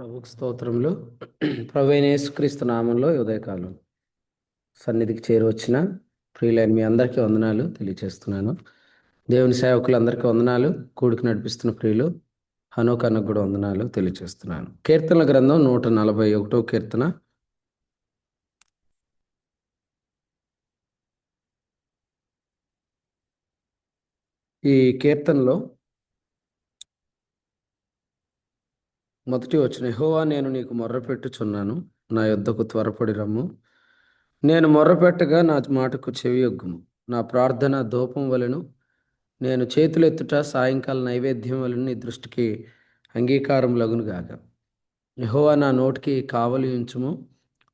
ప్రభుకు స్తోత్రములు. ప్రభువైన యేసుక్రీస్తు నామంలో ఈ ఉదయకాలం సన్నిధికి చేరువచ్చిన ప్రియులైన మీ అందరికీ వందనాలు తెలియజేస్తున్నాను. దేవుని సేవకులందరికీ వందనాలు. కూడికి నడిపిస్తున్న ప్రియులు హనోక్ అన్నకు కూడా వందనాలు తెలియజేస్తున్నాను. కీర్తనల గ్రంథం 141 కీర్తన. ఈ కీర్తనలో మొదటి వచనం, యెహోవా నేను నీకు మొర్రపెట్టుచున్నాను, నా యొద్దకు త్వరపడి రమ్ము. నేను మొర్రపెట్టగా నా మాటకు చెవియొగ్గుము. నా ప్రార్థన ధూపం వలెను, నేను చేతులెత్తుట సాయంకాల నైవేద్యం వలన నీ దృష్టికి అంగీకారం లగునుగాక. యెహోవా నా నోటికి కావలి ఉంచుము,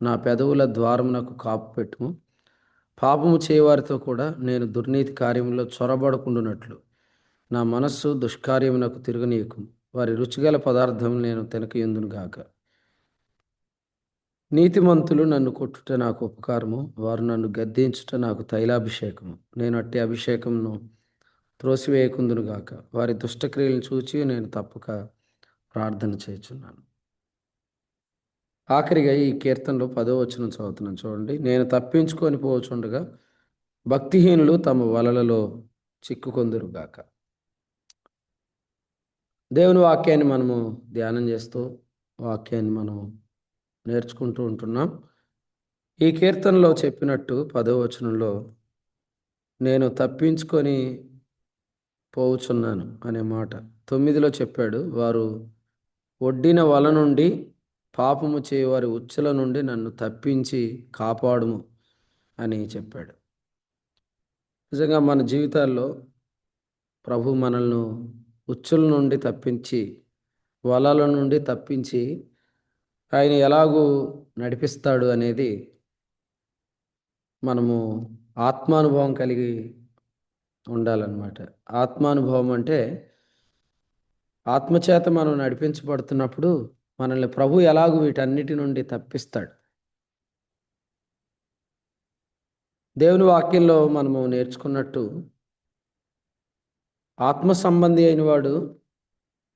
నా పెదవుల ద్వారమునకు కాపు పెట్టుము. పాపము చేయవారితో కూడా నేను దుర్నీతి కార్యములో చొరబడకుండునట్లు నా మనస్సు దుష్కార్యమునకు తిరగనీయకుము. వారి రుచిగల పదార్థం నేను తినకయుందునుగాక. నీతిమంతులు నన్ను కొట్టుట నాకు ఉపకారము, వారు నన్ను గద్దించుట నాకు తైలాభిషేకము. నేను అట్టి అభిషేకమును త్రోసివేయకుందునుగాక. వారి దుష్టక్రియలను చూచి నేను తప్పక ప్రార్థన చేయుచున్నాను. ఆఖరిగా ఈ కీర్తనలో 10వ వచనం చదువుతున్నాను చూడండి. నేను తప్పించుకొని పోచుండగా భక్తిహీనులు తమ వలలలో చిక్కుకొందురుగాక. దేవుని వాక్యాన్ని మనము ధ్యానం చేస్తూ వాక్యాన్ని మనం నేర్చుకుంటూ ఉంటున్నాం. ఈ కీర్తనలో చెప్పినట్టు 10వ వచనంలో నేను తప్పించుకొని పోవుచున్నాను అనే మాట 9లో చెప్పాడు. వారు ఒడ్డిన వల నుండి, పాపము చేయవారి ఉచ్చుల నుండి నన్ను తప్పించి కాపాడుము అని చెప్పాడు. నిజంగా మన జీవితాల్లో ప్రభు మనల్ని ఉచ్చుల నుండి తప్పించి, వలల నుండి తప్పించి ఆయన ఎలాగూ నడిపిస్తాడు అనేది మనము ఆత్మానుభవం కలిగి ఉండాలన్నమాట. ఆత్మానుభవం అంటే ఆత్మచేత మనం నడిపించబడుతున్నప్పుడు మనల్ని ప్రభు ఎలాగూ వీటన్నిటి నుండి తప్పిస్తాడు. దేవుని వాక్యంలో మనము నేర్చుకున్నట్టు ఆత్మ సంబంధి అయిన వాడు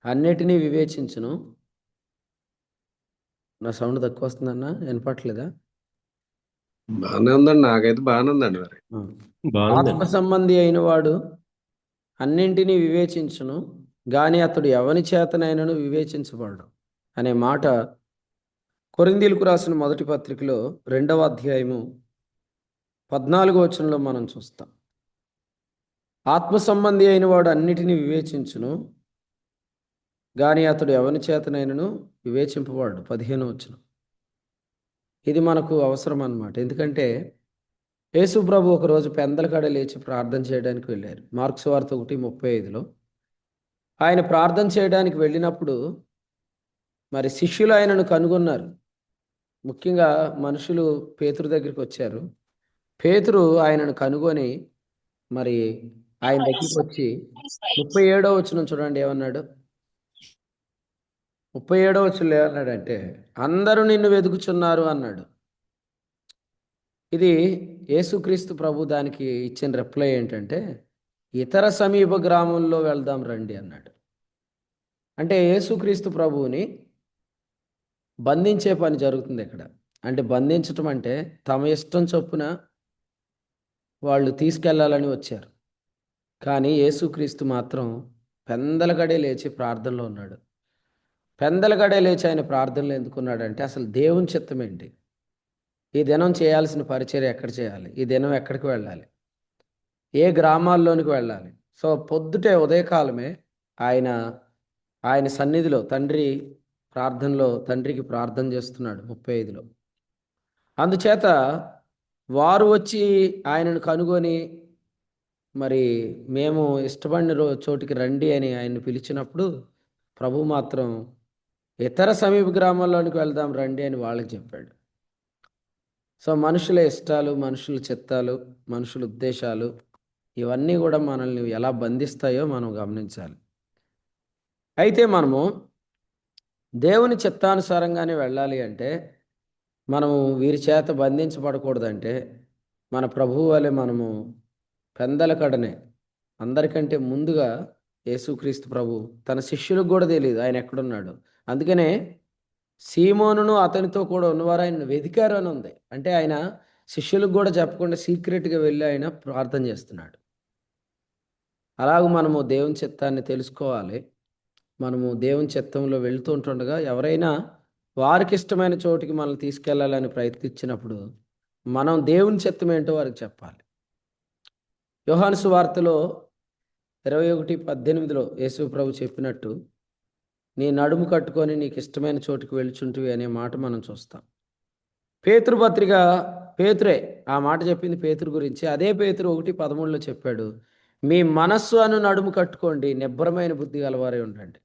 అన్నిటినీ వివేచించును. నా సౌండ్ తక్కువ వస్తుందన్నా, వినపట్లేదా? బాగానే ఉందండి, నాకైతే బాగానే ఉందండి. మరి ఆత్మ సంబంధి అయిన వాడు అన్నింటినీ వివేచించును, గాని అతడు ఎవని చేతనైనను వివేచించబడడు అనే మాట కొరింథీయులకు రాసిన మొదటి పత్రికలో 2వ అధ్యాయము 14వ వచనంలో మనం చూస్తాం. ఆత్మ సంబంధి అయిన వాడు అన్నిటినీ వివేచించును, గాని అతడు ఎవని చేతనైనను వివేచింపబడడు. 15వ వచనం. ఇది మనకు అవసరం అన్నమాట. ఎందుకంటే యేసు ప్రభు ఒకరోజు పెందలకాడ లేచి ప్రార్థన చేయడానికి వెళ్ళారు. మార్క్స్ వార్త 1:35లో ఆయన ప్రార్థన చేయడానికి వెళ్ళినప్పుడు మరి శిష్యులు ఆయనను కనుగొన్నారు. ముఖ్యంగా మనుషులు పేతురు దగ్గరికి వచ్చారు. పేతురు ఆయనను కనుగొని మరి ఆయన దగ్గరికి వచ్చి 37వ వచనం చూడండి ఏమన్నాడు. 37వ వచనంలో ఏమన్నాడంటే, అందరూ నిన్ను వెతుకుచున్నారు అన్నాడు. ఇది యేసుక్రీస్తు ప్రభు దానికి ఇచ్చిన రిప్లై ఏంటంటే, ఇతర సమీప గ్రామంలో వెళ్దాం రండి అన్నాడు. అంటే యేసుక్రీస్తు ప్రభువుని బంధించే పని జరుగుతుంది ఇక్కడ. అంటే బంధించటం అంటే తమ ఇష్టం చొప్పున వాళ్ళు తీసుకెళ్లాలని వచ్చారు. కానీ యేసుక్రీస్తు మాత్రం పెందలగడే లేచి ప్రార్థనలో ఉన్నాడు. పెందలగడే లేచి ఆయన ప్రార్థనలో ఎందుకున్నాడంటే అసలు దేవుని చిత్తం ఏంటి, ఈ దినం చేయాల్సిన పరిచర్య ఎక్కడ చేయాలి, ఈ దినం ఎక్కడికి వెళ్ళాలి, ఏ గ్రామాల్లోనికి వెళ్ళాలి. సో పొద్దుటే ఉదయకాలమే ఆయన ఆయన సన్నిధిలో ప్రార్థనలో తండ్రికి ప్రార్థన చేస్తున్నాడు 35లో. అందుచేత వారు వచ్చి ఆయనను కనుగొని మరి మేము ఇష్టపడిన చోటికి రండి అని ఆయన్ని పిలిచినప్పుడు ప్రభు మాత్రం ఇతర సమీప గ్రామాల్లోనికి వెళ్దాం రండి అని వాళ్ళకి చెప్పాడు. సో మనుషుల ఇష్టాలు, మనుషుల చిత్తాలు, మనుషుల ఉద్దేశాలు ఇవన్నీ కూడా మనల్ని ఎలా బంధిస్తాయో మనం గమనించాలి. అయితే మనము దేవుని చిత్తానుసారంగానే వెళ్ళాలి అంటే మనము వీరి చేత బంధించబడకూడదంటే మన ప్రభువు వలె మనము పెందలకడనే అందరికంటే ముందుగా యేసుక్రీస్తు ప్రభు తన శిష్యులకు కూడా తెలియదు ఆయన ఎక్కడున్నాడు. అందుకనే సీమోనును అతనితో కూడా ఉన్నవారు ఆయన వెతికారు అని ఉంది. అంటే ఆయన శిష్యులకు కూడా చెప్పకుండా సీక్రెట్‌గా వెళ్ళి ఆయన ప్రార్థన చేస్తున్నాడు. అలాగ మనము దేవుని చిత్తాన్ని తెలుసుకోవాలి. మనము దేవుని చిత్తంలో వెళ్తూ ఉంటుండగా ఎవరైనా వారికిష్టమైన చోటికి మనల్ని తీసుకెళ్ళాలని ప్రయత్నించినప్పుడు, మనం దేవుని చిత్తం ఏంటో వారికి చెప్పాలి. యోహాను సువార్తలో 21:18లో యేసు ప్రభు చెప్పినట్టు, "నీ నడుము కట్టుకొని నీకిష్టమైన చోటికి వెళ్ళుచుంటివి" అనే మాట మనం చూస్తాం. పేతురు పత్రిక పేతురే ఆ మాట చెప్పింది పేతురు గురించి. అదే పేతురు 1:13లో చెప్పాడు, "మీ మనస్సు అను నడుము కట్టుకోండి, నిబ్బరమైన బుద్ధి గలవారై ఉండండి."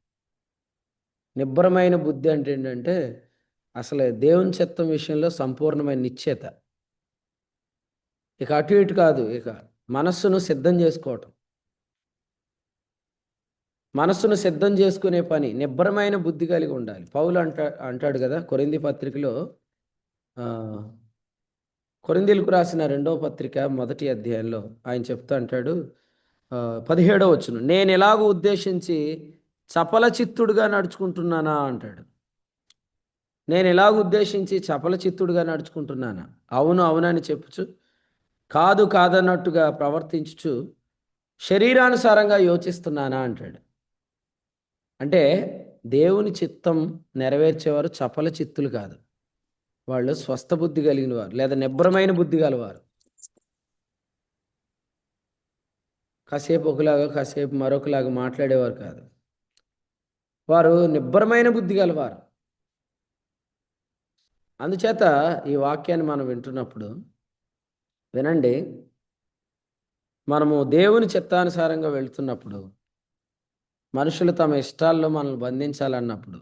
నిబ్బరమైన బుద్ధి అంటే ఏంటంటే, అసలు దేవుని చిత్తం విషయంలో సంపూర్ణమైన నిశ్చయత. ఇక అటు ఇటు కాదు. ఇక మనస్సును సిద్ధం చేసుకోవటం. మనస్సును సిద్ధం చేసుకునే పని. నిబ్బరమైన బుద్ధి కలిగి ఉండాలి. పౌలు అంటాడు గదా! కొరింథీ పత్రికలో ఆహ్, కొరింథీయులకు రాసిన రెండవ పత్రిక మొదటి అధ్యాయంలో ఆయన చెప్తూ అంటాడు 17వ వచనం. "నేనెలాగో ఉద్దేశించి చపల చిత్తుడుగా నడుచుకుంటున్నానా" అంటాడు. నేనెలాగ ఉద్దేశించి చపల చిత్తుడుగా నడుచుకుంటున్నానా? అవును, అవునని చెప్పుచు, కాదు కాదన్నట్టుగా ప్రవర్తించుచు, శరీరానుసారంగా యోచిస్తున్నానా అంటాడు. అంటే దేవుని చిత్తం నెరవేర్చేవారు చపల చిత్తులు కాదు. వాళ్ళు స్వస్థ బుద్ధి కలిగిన వారు లేదా నిబ్బరమైన బుద్ధి గలవారు. కాసేపు ఒకలాగా, కాసేపు మరొకలాగా మాట్లాడేవారు కాదు. వారు నిబ్బరమైన బుద్ధి గలవారు. అందుచేత ఈ వాక్యాన్ని మనం వింటున్నప్పుడు వినండి. మనము దేవుని చిత్తానుసారంగా వెళ్తున్నప్పుడు మనుషులు తమ ఇష్టాల్లో మనల్ని బంధించాలన్నప్పుడు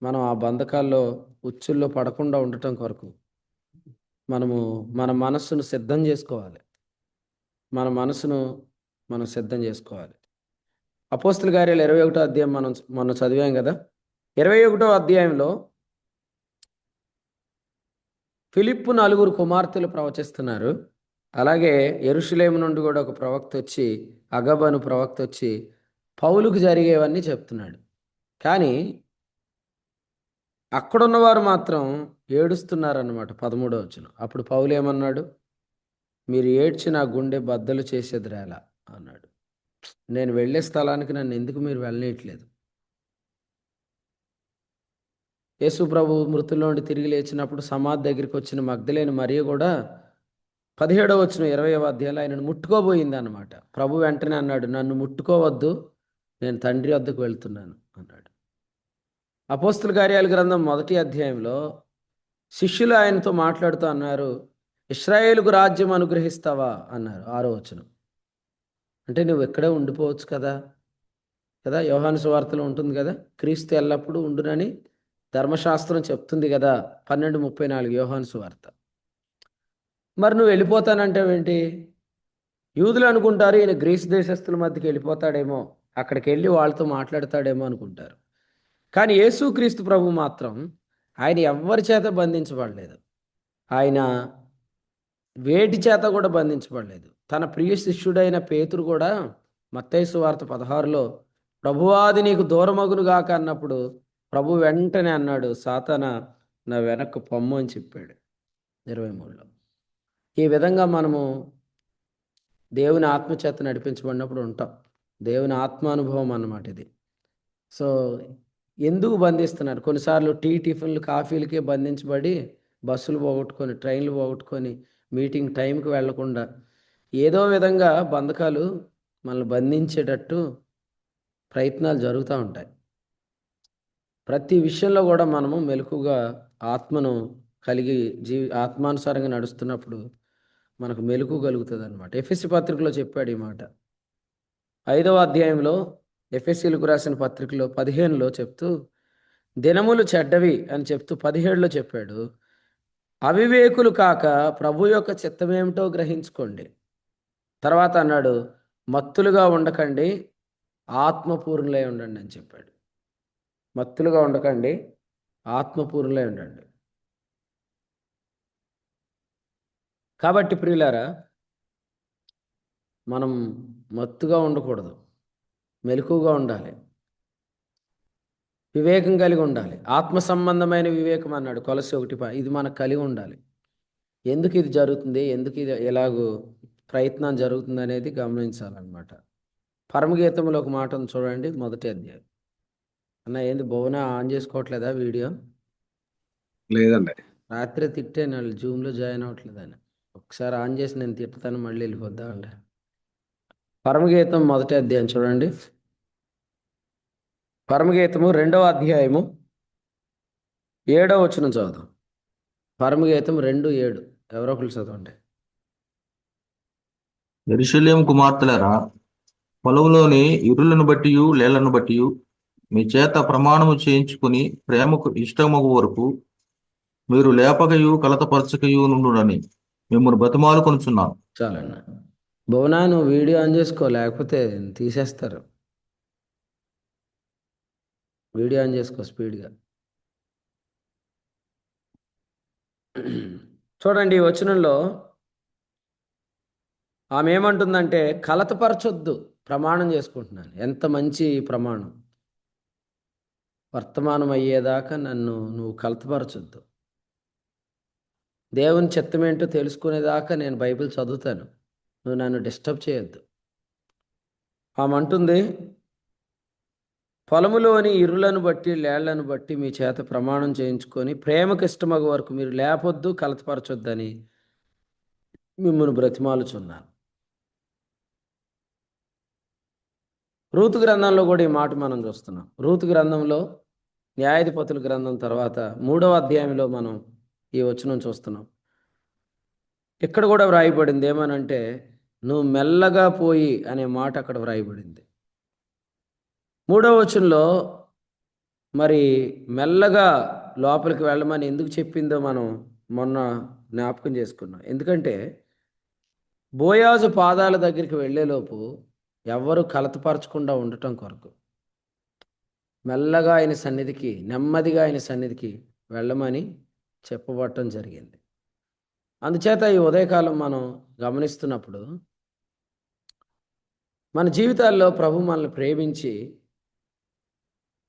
మనం ఆ బంధకాల్లో ఉచ్చుల్లో పడకుండా ఉండటం కొరకు మనము మన మనస్సును సిద్ధం చేసుకోవాలి. మన మనసును మనం సిద్ధం చేసుకోవాలి. అపోస్తుల కార్యాలు 21 అధ్యాయం మనం మొన్న చదివాం కదా! 21 అధ్యాయంలో ఫిలిప్పు నలుగురు కుమార్తెలు ప్రవచిస్తున్నారు. అలాగే యెరూషలేము నుండి కూడా ఒక ప్రవక్త వచ్చి, అగబు అను ప్రవక్త వచ్చి పౌలుకు జరిగేవన్నీ చెప్తున్నాడు. కానీ అక్కడున్నవారు మాత్రం ఏడుస్తున్నారన్నమాట. 13వ వచనం. అప్పుడు పౌలు ఏమన్నాడు? "మీరు ఏడ్చి నా గుండె బద్దలు చేసేదిరేలా" అన్నాడు. నేను వెళ్ళే స్థలానికి నన్ను ఎందుకు మీరు వెళ్ళనీయట్లేదు? యేసు ప్రభు మృతుల్లో నుండి తిరిగి లేచినప్పుడు సమాధి దగ్గరికి వచ్చిన మగ్దలేని మరియ కూడా 17వ వచనం 20వ అధ్యాయంలో ఆయనను ముట్టుకోబోయిందన్నమాట. ప్రభు వెంటనే అన్నాడు, "నన్ను ముట్టుకోవద్దు, నేను తండ్రి వద్దకు వెళ్తున్నాను" అన్నాడు. అపోస్తుల కార్యాల గ్రంథం మొదటి అధ్యాయంలో శిష్యులు ఆయనతో మాట్లాడుతూ అన్నారు, "ఇశ్రాయేలుకు రాజ్యం అనుగ్రహిస్తావా" అన్నారు. 6వ వచనం. అంటే నువ్వు ఇక్కడే ఉండిపోవచ్చు కదా! కదా! యోహాను సువార్తలో ఉంటుంది కదా! క్రీస్తు ఎల్లప్పుడూ ఉండునని ధర్మశాస్త్రం చెప్తుంది కదా! 12:34 యోహాను సువార్త. మరి నువ్వు వెళ్ళిపోతానంటావేంటి? యూదులు అనుకుంటారు ఈయన గ్రీసు దేశస్థుల మధ్యకి వెళ్ళిపోతాడేమో, అక్కడికెళ్ళి వాళ్ళతో మాట్లాడతాడేమో అనుకుంటారు. కానీ యేసుక్రీస్తు ప్రభు మాత్రం ఆయన ఎవ్వరి చేత బంధించబడలేదు. ఆయన వేటి చేత కూడా బంధించబడలేదు. తన ప్రియ శిష్యుడైన పేతురు కూడా మత్తయి సువార్త 16లో ప్రభువా అది నీకు దూరమగును గాక అన్నప్పుడు ప్రభు వెంటనే అన్నాడు, సాతానా నా వెనక్కు పొమ్ము అని చెప్పాడు 23లో. ఈ విధంగా మనము దేవుని ఆత్మ చేత నడిపించబడినప్పుడు ఉంటాం. దేవుని ఆత్మానుభవం అన్నమాట ఇది. సో, ఎందుకు బంధిస్తున్నారు? కొన్నిసార్లు టిఫిన్‌లు, కాఫీలకే బంధించబడి బస్సులు పోగొట్టుకొని, ట్రైన్‌లు పోగొట్టుకొని, మీటింగ్ టైంకి వెళ్ళకుండా ఏదో విధంగా బంధకాలు మనల్ని బంధించేటట్టు ప్రయత్నాలు జరుగుతూ ఉంటాయి. ప్రతి విషయంలో కూడా మనము మెలకువగా ఆత్మను కలిగి ఆత్మానుసారంగా నడుస్తున్నప్పుడు మనకు మెలకువ కలుగుతుందన్నమాట. ఎఫెసీ పత్రికలో చెప్పాడు ఈ మాట. 5వ అధ్యాయంలో ఎఫెసీయులకు రాసిన పత్రికలో 15లో చెప్తూ దినములు చెడ్డవి అని చెప్తూ 17లో చెప్పాడు. అవివేకులు కాక ప్రభు యొక్క చిత్తమేమిటో గ్రహించుకోండి. తర్వాత అన్నాడు, మత్తులుగా ఉండకండి, ఆత్మపూర్ణులై ఉండండి అని చెప్పాడు. మత్తులుగా ఉండకండి, ఆత్మపూర్ణులై ఉండండి. కాబట్టి ప్రియులారా, మనం మత్తుగా ఉండకూడదు, మెలకువగా ఉండాలి. వివేకం కలిగి ఉండాలి. ఆత్మ సంబంధమైన వివేకం అన్నాడు కొలస్సి 1. ఇది మనకు కలిగి ఉండాలి. ఎందుకు ఇది జరుగుతుంది, ఎందుకు ఇది ఎలాగో ప్రయత్నం జరుగుతుంది అనేది గమనించాలన్నమాట. పరమగీతంలో ఒక మాట ఉంది చూడండి, మొదటి అధ్యాయం. అన్న ఏంది భువన ఆన్ చేసుకోవట్లేదా వీడియో? లేదండి. రాత్రి తిట్టాను, వాళ్ళు జూమ్లో జాయిన్ అవ్వట్లేదని. ఒకసారి ఆన్ చేసి నేను తిట్టుతాను, మళ్ళీ వెళ్ళిపోద్దా అండి. పరమగీతం మొదటి అధ్యాయం చూడండి. పరమగీతము 2వ అధ్యాయము 7వ వచనం చదువుదాం. పరమగీతం 2:7. ఎవరో ఒకరు చదవండి. యెరూషలేము కుమార్తెలారా, పొలంలోని ఇరులను బట్టియు లేళ్లను బట్టియు మీ చేత ప్రమాణము చేయించుకుని ప్రేమకు ఇష్టమగు వరకు మీరు లేపకయు కలతపరచకయు నుండునని మిమ్మల్ని బతిమాలు కొనుచున్నాను. చాలండి. భువనా నువ్వు వీడియో ఆన్ చేసుకో, లేకపోతే తీసేస్తారు. వీడియో ఆన్ చేసుకో స్పీడ్గా. చూడండి, ఈ వచనంలో ఆమె ఏమంటుందంటే కలతపరచొద్దు, ప్రమాణం చేసుకుంటున్నాను. ఎంత మంచి ప్రమాణం! వర్తమానం అయ్యేదాకా నన్ను నువ్వు కలతపరచొద్దు. దేవుని చిత్తం ఏంటో తెలుసుకునేదాకా నేను బైబిల్ చదువుతాను, నువ్వు నన్ను డిస్టర్బ్ చేయొద్దు. ఆమె అంటుంది, పొలములోని ఇరులను బట్టి లేళ్లను బట్టి మీ చేత ప్రమాణం చేయించుకొని ప్రేమకు ఇష్టమగు వరకు మీరు లేపొద్దు, కలతపరచొద్దని మిమ్మల్ని బ్రతిమాలుచున్నాను. రూతు గ్రంథంలో కూడా ఈ మాట మనం చూస్తున్నాం. రూతు గ్రంథంలో న్యాయాధిపతుల గ్రంథం తర్వాత 3వ అధ్యాయంలో మనం ఈ వచనం చూస్తున్నాం. ఇక్కడ కూడా వ్రాయబడింది ఏమనంటే, నువ్వు మెల్లగా పోయి అనే మాట అక్కడ వ్రాయబడింది. 3వ వచనంలో మరి మెల్లగా లోపలికి వెళ్ళమని ఎందుకు చెప్పిందో మనం మొన్న జ్ఞాపకం చేసుకున్నాం. ఎందుకంటే బోయాజు పాదాల దగ్గరికి వెళ్ళేలోపు ఎవ్వరూ కలతపరచకుండా ఉండటం కొరకు మెల్లగా ఆయన సన్నిధికి, నెమ్మదిగా ఆయన సన్నిధికి వెళ్ళమని చెప్పబడటం జరిగింది. అందుచేత ఈ ఉదయకాలం మనం గమనిస్తున్నప్పుడు మన జీవితాల్లో ప్రభు మనల్ని ప్రేమించి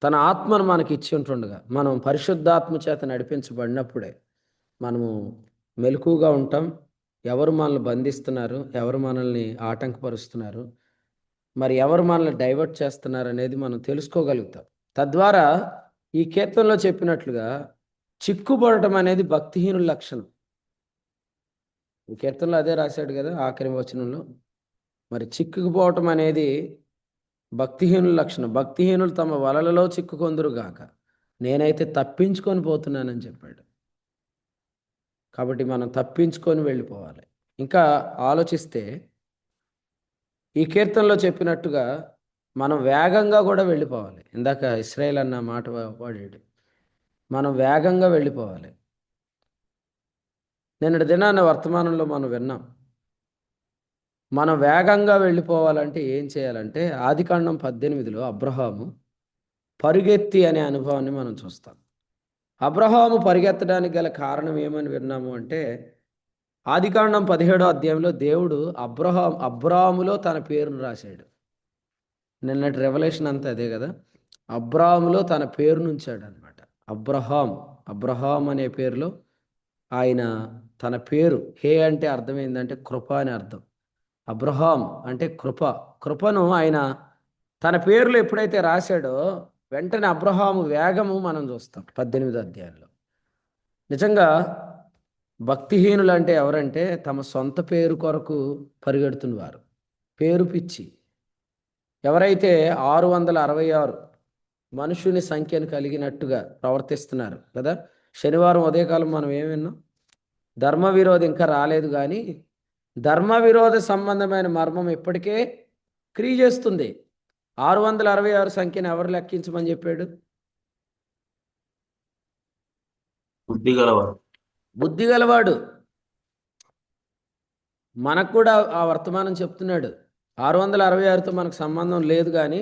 తన ఆత్మను మనకి ఇచ్చి ఉంటుండగా మనం పరిశుద్ధాత్మ చేత నడిపించబడినప్పుడే మనము మెలకుగా ఉంటాం. ఎవరు మనల్ని బంధిస్తున్నారు, ఎవరు మనల్ని ఆటంకపరుస్తున్నారు, మరి ఎవరు మనల్ని డైవర్ట్ చేస్తున్నారు అనేది మనం తెలుసుకోగలుగుతాం. తద్వారా ఈ కీర్తనలో చెప్పినట్లుగా చిక్కుపడటం అనేది భక్తిహీనుల లక్షణం. ఈ కీర్తనలో అదే రాశాడు కదా ఆఖరి వచనంలో. మరి చిక్కుకుపోవటం అనేది భక్తిహీనుల లక్షణం. భక్తిహీనులు తమ వలలలో చిక్కుకొందురుగాక, నేనైతే తప్పించుకొని పోతున్నానని చెప్పాడు. కాబట్టి మనం తప్పించుకొని వెళ్ళిపోవాలి. ఇంకా ఆలోచిస్తే ఈ కీర్తనలో చెప్పినట్టుగా మనం వేగంగా కూడా వెళ్ళిపోవాలి. ఇందాక ఇశ్రాయేల్ అన్న మాట వాడాడు, మనం వేగంగా వెళ్ళిపోవాలి. నిన్నటి దినాన వర్తమానంలో మనం విన్నాం, మనం వేగంగా వెళ్ళిపోవాలంటే ఏం చేయాలంటే ఆదికాండం 18లో అబ్రహాము పరుగెత్తి అనే అనుభవాన్ని మనం చూస్తాం. అబ్రహాము పరిగెత్తడానికి గల కారణం ఏమని విన్నాము అంటే, ఆదికాండం 17వ అధ్యాయంలో దేవుడు అబ్రాములో తన పేరును రాశాడు. నిన్నటి రెవల్యూషన్ అంతా అదే కదా, అబ్రాములో తన పేరును ఉంచాడు అనమాట. అబ్రహాం అనే పేరులో ఆయన తన పేరు, హే అంటే అర్థం ఏంటంటే కృప అని అర్థం. అబ్రహాం అంటే కృపను ఆయన తన పేరులో ఎప్పుడైతే రాశాడో వెంటనే అబ్రహాము వేగము మనం చూస్తాం 18వ అధ్యాయంలో. నిజంగా భక్తిహీనులు అంటే ఎవరంటే తమ సొంత పేరు కొరకు పరిగెడుతున్నవారు, పేరు పిచ్చి. ఎవరైతే 666 మనుషుని సంఖ్యను కలిగినట్టుగా ప్రవర్తిస్తున్నారు కదా. శనివారం ఉదయకాలం మనం ఏం విన్నాం, ధర్మ విరోధి ఇంకా రాలేదు కానీ ధర్మ విరోధ సంబంధమైన మర్మం ఇప్పటికే క్రియ చేస్తుంది. 666 సంఖ్యను ఎవరు లెక్కించమని చెప్పాడు? బుద్ధి గలవాడు. మనకు కూడా ఆ వర్తమానం చెప్తున్నాడు, 666తో మనకు సంబంధం లేదు కానీ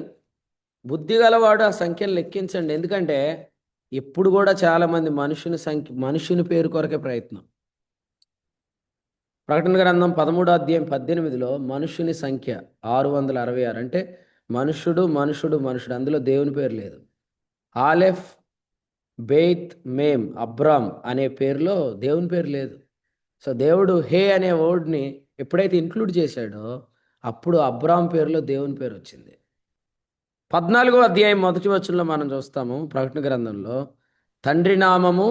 బుద్ధి గలవాడు ఆ సంఖ్యను లెక్కించండి. ఎందుకంటే ఇప్పుడు కూడా చాలామంది మనుషుని పేరు కొరకే ప్రయత్నం. ప్రకటన గ్రంథం 13వ అధ్యాయం 18లో మనుషుని సంఖ్య 666 అంటే మనుషుడు, అందులో దేవుని పేరు లేదు. ఆలెఫ్, బెయిత్, మేమ్, అబ్రామ్ అనే పేరులో దేవుని పేరు లేదు. సో దేవుడు హే అనే వర్డ్ని ఎప్పుడైతే ఇంక్లూడ్ చేశాడో అప్పుడు అబ్రామ్ పేరులో దేవుని పేరు వచ్చింది. 14వ అధ్యాయం మొదటి వచనంలో మనం చూస్తాము ప్రకటన గ్రంథంలో, తండ్రి నామము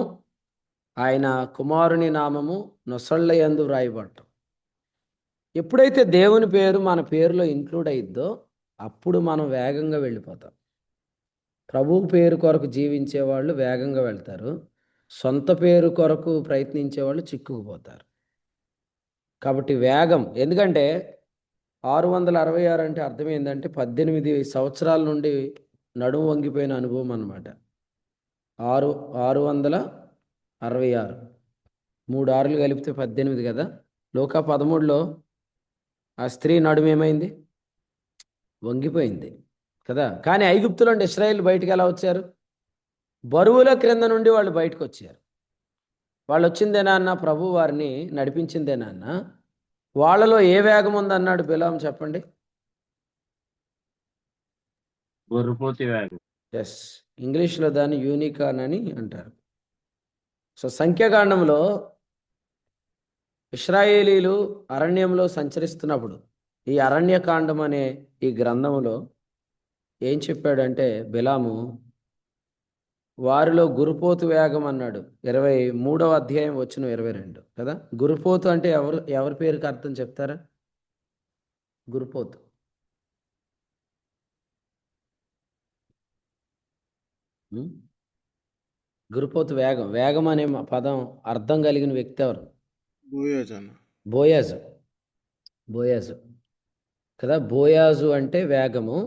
ఆయన కుమారుని నామము నొసళ్ళ యందు వ్రాయబడటం. ఎప్పుడైతే దేవుని పేరు మన పేరులో ఇంక్లూడ్ అయిద్దో అప్పుడు మనం వేగంగా వెళ్ళిపోతాం. ప్రభువు పేరు కొరకు జీవించే వాళ్ళు వేగంగా వెళ్తారు. సొంత పేరు కొరకు ప్రయత్నించే వాళ్ళు చిక్కుకుపోతారు. కాబట్టి వేగం, ఎందుకంటే 666 అంటే అర్థం ఏంటంటే 18 సంవత్సరాల నుండి నడుము వంగిపోయిన అనుభవం అన్నమాట. 666 3 ఆరులు కలిపితే 18 కదా. లోకా 13లో ఆ స్త్రీ నడుము ఏమైంది? వంగిపోయింది కదా. కానీ ఐగుప్తులో నుండి ఇశ్రాయేల్ బయటికి ఎలా వచ్చారు? బరువుల క్రింద నుండి వాళ్ళు బయటకు వచ్చారు. వాళ్ళు వచ్చిందేనా అన్న ప్రభు వారిని నడిపించిందేనా అన్న? వాళ్ళలో ఏ వేగం ఉందన్నాడు బిలాం, చెప్పండి. గొర్రెపోతు వేగం. ఎస్, ఇంగ్లీష్లో దాన్ని యూనికాన్ అని అంటారు. సో సంఖ్యాకాండంలో ఇశ్రాయేలీలు అరణ్యంలో సంచరిస్తున్నప్పుడు ఈ అరణ్యకాండం అనే ఈ గ్రంథంలో ఏం చెప్పాడంటే బిలాము, వారిలో గురుపోతు వేగం అన్నాడు. 23వ అధ్యాయం వచ్చిన 22 కదా. గురుపోతు అంటే ఎవరి పేరుకి అర్థం చెప్తారా? గురుపోతు ఉం? గురుపోతు వేగం, వేగం అనే పదం అర్థం కలిగిన వ్యక్తి ఎవరు? బోయాజు. బోయాజు కదా. బోయాజు అంటే వేగము,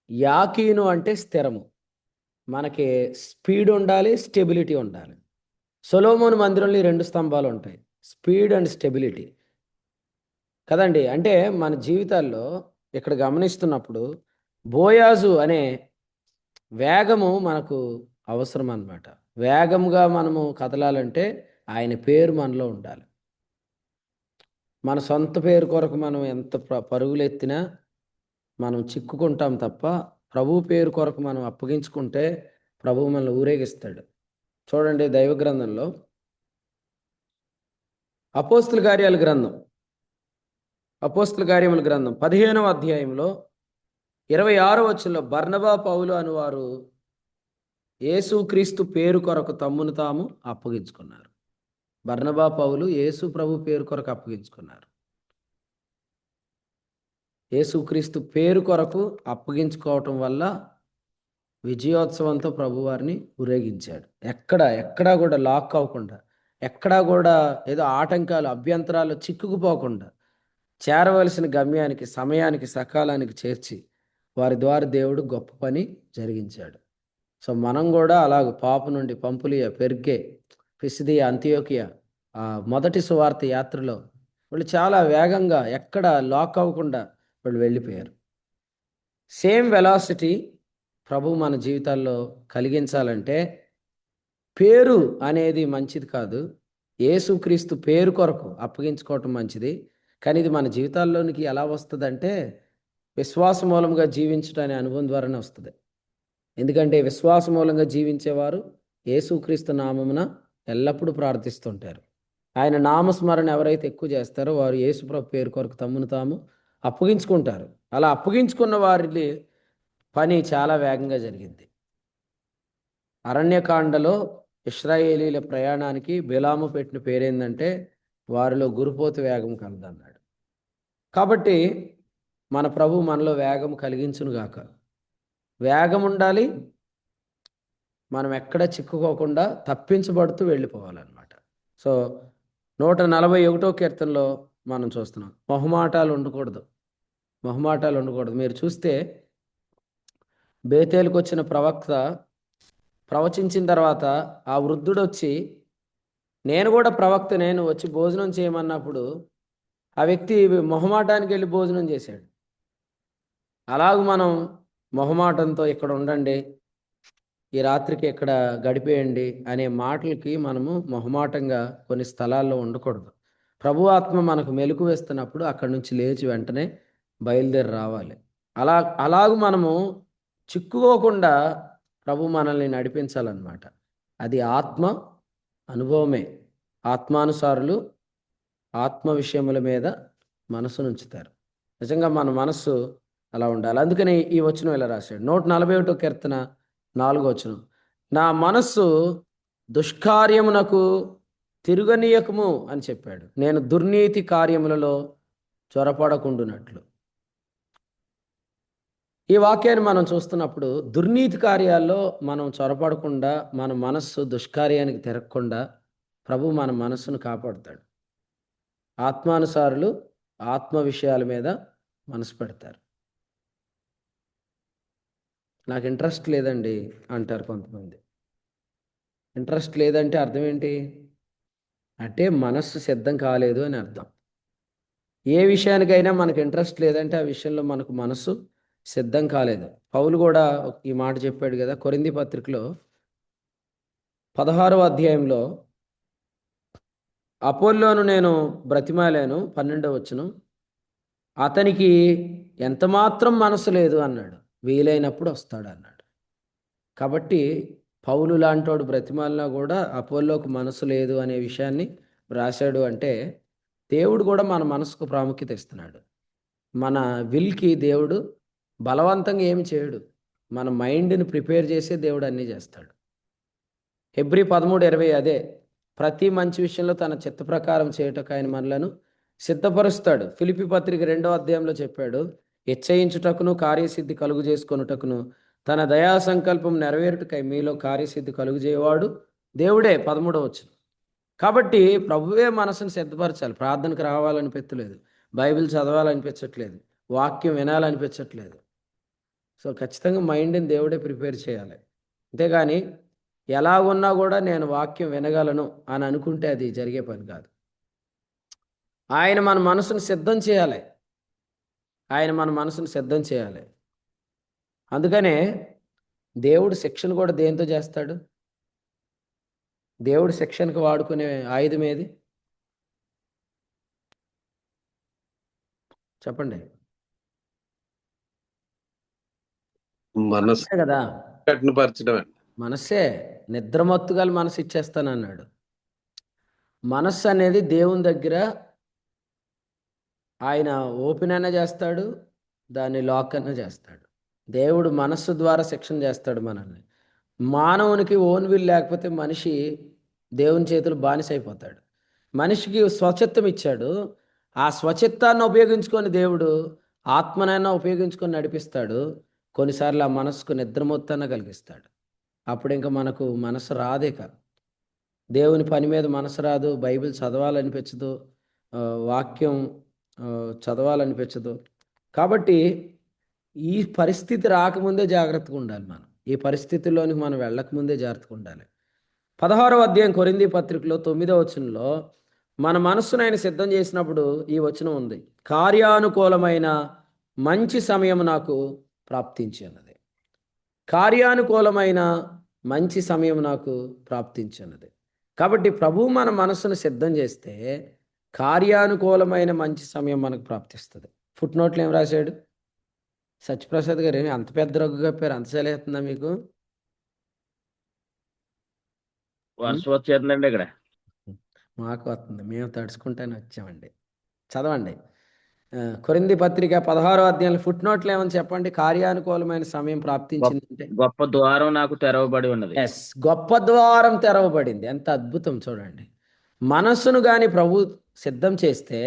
యాకీను అంటే స్థిరము. మనకి స్పీడ్ ఉండాలి, స్టెబిలిటీ ఉండాలి. సొలొమోను మందిరంలో ఈ 2 స్తంభాలు ఉంటాయి, స్పీడ్ అండ్ స్టెబిలిటీ కదండి. అంటే మన జీవితాల్లో ఇక్కడ గమనిస్తున్నప్పుడు బోయాజు అనే వేగము మనకు అవసరం అన్నమాట. వేగంగా మనము కదలాలంటే ఆయన పేరు మనలో ఉండాలి. మన సొంత పేరు కొరకు మనం ఎంత పరుగులు ఎత్తినా మనం చిక్కుకుంటాం తప్ప ప్రభు పేరు కొరకు మనం అప్పగించుకుంటే ప్రభువు మనల్ని ఊరేగిస్తాడు. చూడండి దైవ గ్రంథంలో అపోస్తుల కార్యాల గ్రంథం 15వ అధ్యాయంలో 26వ వచనంలో బర్నబా, పౌలు అనువారు యేసుక్రీస్తు పేరు కొరకు తమ్మును తాము అప్పగించుకున్నారు. బర్నబా, పౌలు యేసు ప్రభు పేరు కొరకు అప్పగించుకున్నారు. యేసుక్రీస్తు పేరు కొరకు అప్పగించుకోవటం వల్ల విజయోత్సవంతో ప్రభువారిని ఊరేగించాడు. ఎక్కడా కూడా లాక్ అవ్వకుండా, ఎక్కడా కూడా ఏదో ఆటంకాలు, అభ్యంతరాలు చిక్కుకుపోకుండా చేరవలసిన గమ్యానికి సమయానికి సకాలానికి చేర్చి వారి ద్వారా దేవుడు గొప్ప పని జరిగించాడు. సో మనం కూడా అలాగ పాపు నుండి పంపులియా, పెర్గే, పిసిదియా, అంతియోకియా మొదటి సువార్త యాత్రలో వాళ్ళు చాలా వేగంగా ఎక్కడ లాక్ అవ్వకుండా వాళ్ళు వెళ్ళిపోయారు. సేమ్ వెలాసిటీ ప్రభు మన జీవితాల్లో కలిగించాలంటే పేరు అనేది మంచిది కాదు, యేసుక్రీస్తు పేరు కొరకు అప్పగించుకోవటం మంచిది. కానీ ఇది మన జీవితాల్లోనికి ఎలా వస్తుందంటే విశ్వాస మూలంగా జీవించడం అనే అనుభవం ద్వారానే వస్తుంది. ఎందుకంటే విశ్వాస మూలంగా జీవించేవారు యేసుక్రీస్తు నామమున ఎల్లప్పుడూ ప్రార్థిస్తుంటారు. ఆయన నామస్మరణ ఎవరైతే ఎక్కువ చేస్తారో వారు యేసుప్రభు పేరు కొరకు తమ్మును తాము అప్పగించుకుంటారు. అలా అప్పగించుకున్న వారి పని చాలా వేగంగా జరిగింది. అరణ్యకాండలో ఇశ్రాయేలీల ప్రయాణానికి బిలాము పెట్టిన పేరేందంటే వారిలో గురుపోతు వేగం కలదన్నాడు. కాబట్టి మన ప్రభు మనలో వేగం కలిగించునుగాక. వేగం ఉండాలి, మనం ఎక్కడ చిక్కుకోకుండా తప్పించబడుతూ వెళ్ళిపోవాలన్నమాట. సో 141వ కీర్తనలో మనం చూస్తున్నాం, మొహమాటాలు ఉండకూడదు. మీరు చూస్తే బేతేలుకు వచ్చిన ప్రవక్త ప్రవచించిన తర్వాత ఆ వృద్ధుడు వచ్చి నేను కూడా ప్రవక్త, నేను వచ్చి భోజనం చేయమన్నప్పుడు ఆ వ్యక్తి మొహమాటానికి వెళ్ళి భోజనం చేశాడు. అలాగూ మనం మొహమాటంతో ఇక్కడ ఉండండి, ఈ రాత్రికి ఇక్కడ గడిపేయండి అనే మాటలకి మనము మొహమాటంగా కొన్ని స్థలాల్లో ఉండకూడదు. ప్రభు ఆత్మ మనకు మెలకు వేస్తున్నప్పుడు అక్కడి నుంచి లేచి వెంటనే బయలుదేరి రావాలి. అలాగూ మనము చిక్కుకోకుండా ప్రభు మనల్ని నడిపించాలన్నమాట. అది ఆత్మ అనుభవమే. ఆత్మానుసారులు ఆత్మ విషయముల మీద మనసును ఉంచుతారు. నిజంగా మన మనస్సు అలా ఉండాలి. అందుకని ఈ వచనం ఇలా రాశాడు. 141 కీర్తన 4వ వచనం, నా మనస్సు దుష్కార్యమునకు తిరుగనీయకము అని చెప్పాడు. నేను దుర్నీతి కార్యములలో చొరపడకుండునట్లు. ఈ వాక్యాన్ని మనం చూస్తున్నప్పుడు దుర్నీతి కార్యాల్లో మనం చొరపడకుండా, మన మనస్సు దుష్కార్యానికి తిరగకుండా ప్రభు మన మనస్సును కాపాడుతాడు. ఆత్మానుసారులు ఆత్మ విషయాల మీద మనసు పెడతారు. నాకు ఇంట్రెస్ట్ లేదండి అంటారు కొంతమంది. ఇంట్రెస్ట్ లేదంటే అర్థం ఏంటి? అంటే మనస్సు సిద్ధం కాలేదు అని అర్థం. ఏ విషయానికైనా మనకు ఇంట్రెస్ట్ లేదంటే ఆ విషయంలో మనకు మనసు సిద్ధం కాలేదు. పౌలు కూడా ఈ మాట చెప్పాడు కదా, కొరింథీ పత్రికలో 16వ అధ్యాయంలో, అపోల్లోను నేను బ్రతిమాలాను, 12వ వచనం, అతనికి ఎంతమాత్రం మనసు లేదు అన్నాడు, వీలైనప్పుడు వస్తాడు అన్నాడు. కాబట్టి పౌలు లాంటోడు బ్రతిమాలినా కూడా అపోల్లోకు మనసు లేదు అనే విషయాన్ని రాశాడు. అంటే దేవుడు కూడా మన మనసుకు ప్రాముఖ్యత ఇస్తున్నాడు. మన విల్కి దేవుడు బలవంతంగా ఏమి చేయడు. మన మైండ్ని ప్రిపేర్ చేసే దేవుడు అన్నీ చేస్తాడు. హెబ్రీ 13:20 అదే, ప్రతి మంచి విషయంలో తన చిత్త ప్రకారం చేయటకు ఆయన మనలను సిద్ధపరుస్తాడు. ఫిలిప్పీ పత్రిక 2వ అధ్యాయంలో చెప్పాడు, ఇచ్చయించుటకును కార్యసిద్ధి కలుగు చేసుకొనుటకును తన దయా సంకల్పం నెరవేరుటకై మీలో కార్యసిద్ధి కలుగు చేయవాడు దేవుడే. 13వ వచనం. కాబట్టి ప్రభువే మనసును సిద్ధపరచాలి. ప్రార్థనకు రావాలనిపించలేదు, బైబిల్ చదవాలనిపించట్లేదు, వాక్యం వినాలనిపించట్లేదు. సో ఖచ్చితంగా మైండ్ని దేవుడే ప్రిపేర్ చేయాలి. అంతేగాని ఎలా ఉన్నా కూడా నేను వాక్యం వినగలను అని అనుకుంటే అది జరిగే పని కాదు. ఆయన మన మనసును సిద్ధం చేయాలి. ఆయన మన మనసును సిద్ధం చేయాలి. అందుకనే దేవుడు శిక్షణ కూడా దేంతో చేస్తాడు? దేవుడు శిక్షణకు వాడుకునే ఆయుధం ఏది చెప్పండి? మనసు మనస్సే కదా. కఠినపరచడం. మనస్సే. నిద్రమత్తుగల మనసు ఇచ్చేస్తానన్నాడు. మనస్సు అనేది దేవుని దగ్గర ఆయన ఓపెన్ అయినా చేస్తాడు, దాన్ని లాక్ అయినా చేస్తాడు. దేవుడు మనస్సు ద్వారా శిక్షణ చేస్తాడు మనల్ని. మానవునికి ఓన్ విల్ లేకపోతే మనిషి దేవుని చేతులు బానిసైపోతాడు. మనిషికి స్వచిత్తం ఇచ్చాడు. ఆ స్వచిత్తాన్ని ఉపయోగించుకొని దేవుడు ఆత్మనైనా ఉపయోగించుకొని నడిపిస్తాడు. కొన్నిసార్లు ఆ మనసుకు నిద్రమొత్తాన్ని కలిగిస్తాడు. అప్పుడు ఇంకా మనకు మనసు రాదేక. దేవుని పని మీద మనసు రాదు, బైబిల్ చదవాలనిపించదు, వాక్యం చదవాలనిపించదు. కాబట్టి ఈ పరిస్థితి రాకముందే జాగ్రత్తగా ఉండాలి. మనం ఈ పరిస్థితుల్లోనికి మనం వెళ్ళకముందే జాగ్రత్తగా ఉండాలి. 16వ అధ్యాయం కొరింథీ పత్రికలో 9వ వచనంలో మన మనస్సును ఆయన సిద్ధం చేసినప్పుడు ఈ వచనం ఉంది, కార్యానుకూలమైన మంచి సమయం నాకు ప్రాప్తించినది. కార్యానుకూలమైన మంచి సమయం నాకు ప్రాప్తించినది. కాబట్టి ప్రభు మన మనస్సును సిద్ధం చేస్తే కార్యానుకూలమైన మంచి సమయం మనకు ప్రాప్తిస్తుంది. ఫుట్ నోట్లో ఏం రాశాడు? సత్యప్రసాద్ గారు అంత పెద్ద రగ్గు కప్పారు, అంత చలేస్తుందా మీకు? వర్షం వచ్చేస్తుందండి ఇక్కడ. మాకు వస్తుంది, మేము తడుచుకుంటానే వచ్చామండి. చదవండి. కొరింథీ పత్రిక 16వ అధ్యాయంలో ఫుట్ నోట్లు ఏమని చెప్పండి. కార్యానుకూలమైన సమయం ప్రాప్తించిందంటే గొప్ప ద్వారం నాకు తెరవబడి ఉన్నది. ఎస్, గొప్ప ద్వారం తెరవబడింది. ఎంత అద్భుతం చూడండి. మనస్సును కానీ ప్రభు సిద్ధం చేస్తే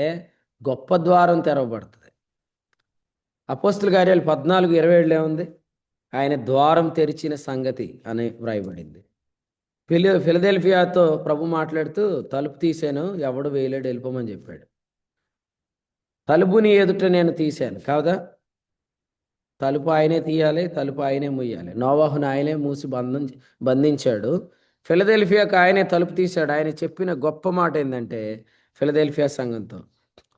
గొప్ప ద్వారం తెరవబడుతుంది. అపోస్తుల కార్యాలు 14:27 ఏముంది? ఆయన ద్వారం తెరిచిన సంగతి అని వ్రాయబడింది. ఫిలదెల్ఫియాతో ప్రభు మాట్లాడుతూ తలుపు తీశాను, ఎవడు వేయలేడు, వెళ్ళిపోమని చెప్పాడు. తలుపుని ఎదుట నేను తీశాను కాదా? తలుపు ఆయనే తీయాలి, తలుపు ఆయనే మూయాలి. నోవాహును ఆయనే మూసి బంధించాడు. ఫిలదెల్ఫియాకు ఆయనే తలుపు తీశాడు. ఆయన చెప్పిన గొప్ప మాట ఏంటంటే ఫిలదెల్ఫియా సంఘంతో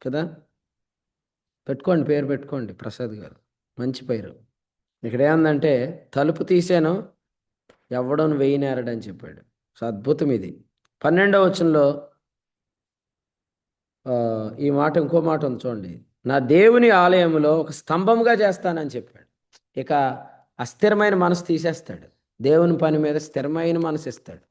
కదా, పెట్టుకోండి, పేరు పెట్టుకోండి, ప్రసాద్ గారు, మంచి పేరు. ఇక్కడ ఏమందంటే తలుపు తీశాను, ఎవడను వేయనేరడని చెప్పాడు. సో అద్భుతం ఇది. 12వ వచనంలో ఈ మాట, ఇంకో మాట ఉంది చూడండి, నా దేవుని ఆలయంలో ఒక స్తంభంగా చేస్తానని చెప్పాడు. ఇక అస్థిరమైన మనసు తీసేస్తాడు. దేవుని పని మీద స్థిరమైన మనసు ఇస్తాడు.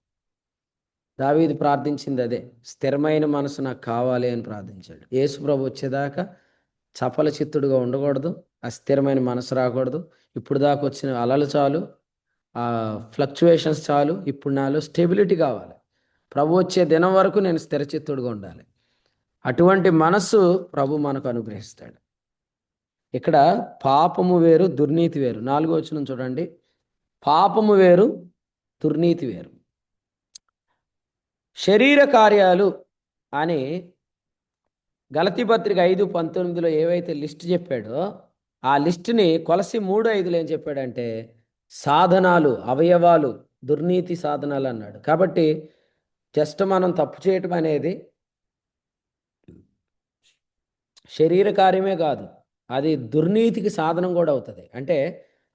దావీదు ప్రార్థించింది అదే, స్థిరమైన మనసు నాకు కావాలి అని ప్రార్థించాడు. యేసు ప్రభు వచ్చేదాకా చపల చిత్తుడుగా ఉండకూడదు, అస్థిరమైన మనసు రాకూడదు. ఇప్పుడు దాకా వచ్చిన అలలు చాలు, ఆ ఫ్లక్చువేషన్స్ చాలు, ఇప్పుడు నాలో స్టెబిలిటీ కావాలి. ప్రభు వచ్చే దినం వరకు నేను స్థిరచిత్తుడుగా ఉండాలి. అటువంటి మనస్సు ప్రభు మనకు అనుగ్రహిస్తాడు. ఇక్కడ పాపము వేరు, దుర్నీతి వేరు. 4వ వచనం చూడండి. పాపము వేరు, దుర్నీతి వేరు. శరీర కార్యాలు అని గలతీ పత్రిక 5:19 ఏవైతే లిస్ట్ చెప్పాడో ఆ లిస్టుని కొలసి 3:5 ఏం చెప్పాడంటే సాధనాలు, అవయవాలు, దుర్నీతి సాధనాలు అన్నాడు. కాబట్టి జస్ట్ మనం తప్పు చేయటం అనేది శరీర కార్యమే కాదు, అది దుర్నీతికి సాధనం కూడా అవుతుంది. అంటే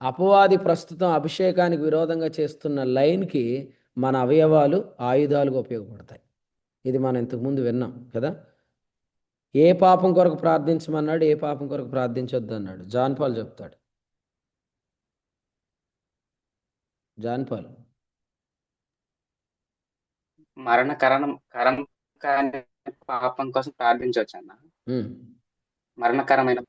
అపవాది ప్రస్తుతం అభిషేకానికి విరోధంగా చేస్తున్న లైన్కి మన అవయవాలు ఆయుధాలుగా ఉపయోగపడతాయి. ఇది మనం ఇంతకుముందు విన్నాం కదా. ఏ పాపం కొరకు ప్రార్థించమన్నాడు, ఏ పాపం కొరకు ప్రార్థించొద్దు అన్నాడు. జాన్ పాల్ చెప్తాడు. జాన్ పాల్ కరం కాని పాపం కోసం ప్రార్థించవచ్చు అన్న. మరణకరమైన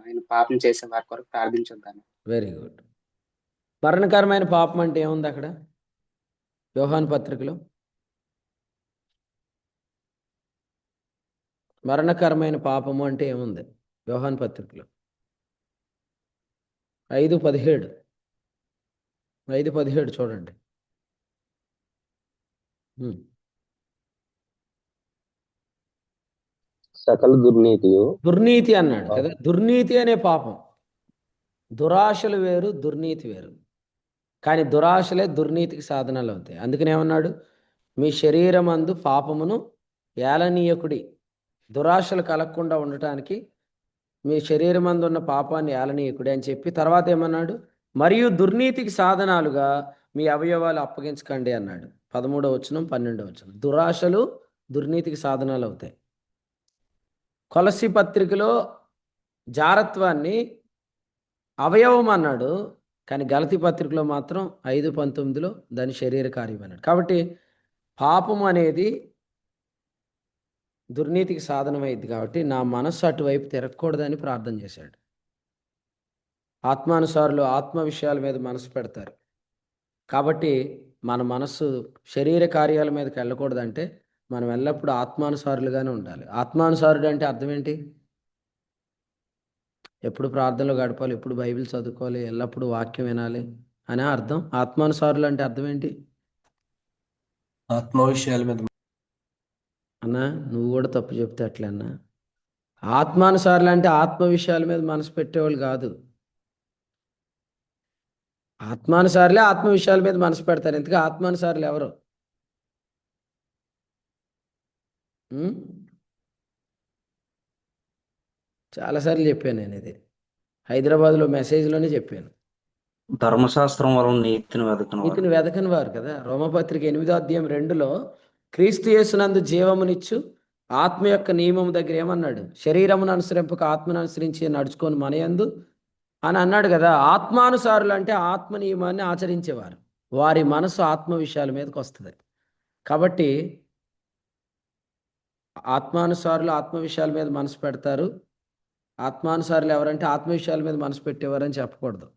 అయిన పాపం చేసే వారి కొరకు ప్రార్థించొద్దాను. Very good. మరణకరమైన పాపం అంటే ఏముంది అక్కడ యోహాను పత్రికలో? మరణకరమైన పాపము అంటే ఏముంది యోహాను పత్రికలో? 5:17 చూడండి. సకల దుర్నీతి అన్నాడు కదా. దుర్నీతి అనే పాపం, దురాశలు వేరు, దుర్నీతి వేరు. కానీ దురాశలే దుర్నీతికి సాధనాలు అవుతాయి. అందుకని ఏమన్నాడు, మీ శరీరమందు పాపమును ఏలనీయకుడి. దురాశలు కలగకుండా ఉండటానికి మీ శరీరమందు ఉన్న పాపాన్ని ఏలనీయకుడి అని చెప్పి తర్వాత ఏమన్నాడు, మరియు దుర్నీతికి సాధనాలుగా మీ అవయవాలు అప్పగించకండి అన్నాడు. 13వ వచనం 12వ వచనం. దురాశలు దుర్నీతికి సాధనాలు అవుతాయి. కొలసి పత్రికలో జారత్వాన్ని అవయవం అన్నాడు, కానీ గలతీ పత్రికలో మాత్రం 5:19 దాని శరీర కార్యం అన్నాడు. కాబట్టి పాపం అనేది దుర్నీతికి సాధనమైంది. కాబట్టి నా మనస్సు అటువైపు తిరగకూడదని ప్రార్థన చేశాడు. ఆత్మానుసారులు ఆత్మ విషయాల మీద మనసు పెడతారు. కాబట్టి మన మనస్సు శరీర కార్యాల మీదకి వెళ్ళకూడదంటే మనం ఎల్లప్పుడూ ఆత్మానుసారులుగానే ఉండాలి. ఆత్మానుసారుడు అంటే అర్థం ఏంటి? ఎప్పుడు ప్రార్థనలో గడపాలి, ఎప్పుడు బైబిల్ చదువుకోవాలి, ఎల్లప్పుడూ వాక్యం వినాలి అనే అర్థం. ఆత్మానుసారులు అంటే అర్థం ఏంటి? ఆత్మ విషయాల మీద అన్నా నువ్వు కూడా తప్పు చెప్తే అట్లా అన్నా. ఆత్మానుసారులు అంటే ఆత్మ విషయాల మీద మనసు పెట్టేవాళ్ళు కాదు. ఆత్మానుసారులే ఆత్మ విషయాల మీద మనసు పెడతారు. ఎందుకు ఆత్మానుసారులు ఎవరు? చాలాసార్లు చెప్పాను నేను ఇది, హైదరాబాద్లో మెసేజ్లోనే చెప్పాను. ధర్మశాస్త్రం వలన నీతిని వెదకని వారు కదా. రోమపత్రిక 8:2 క్రీస్తు యేసునందు జీవమునిచ్చు ఆత్మ యొక్క నియమం దగ్గర ఏమన్నాడు? శరీరమును అనుసరింపక ఆత్మను అనుసరించి నడుచుకొని మనయందు అని అన్నాడు కదా. ఆత్మానుసారులు అంటే ఆత్మ నియమాన్ని ఆచరించేవారు. వారి మనసు ఆత్మ విషయాల మీదకి వస్తుంది. కాబట్టి ఆత్మానుసారులు ఆత్మ విషయాల మీద మనసు పెడతారు. ఆత్మానుసారులు ఎవరంటే ఆత్మ విషయాల మీద మనసు పెట్టేవారని చెప్పకూడదు.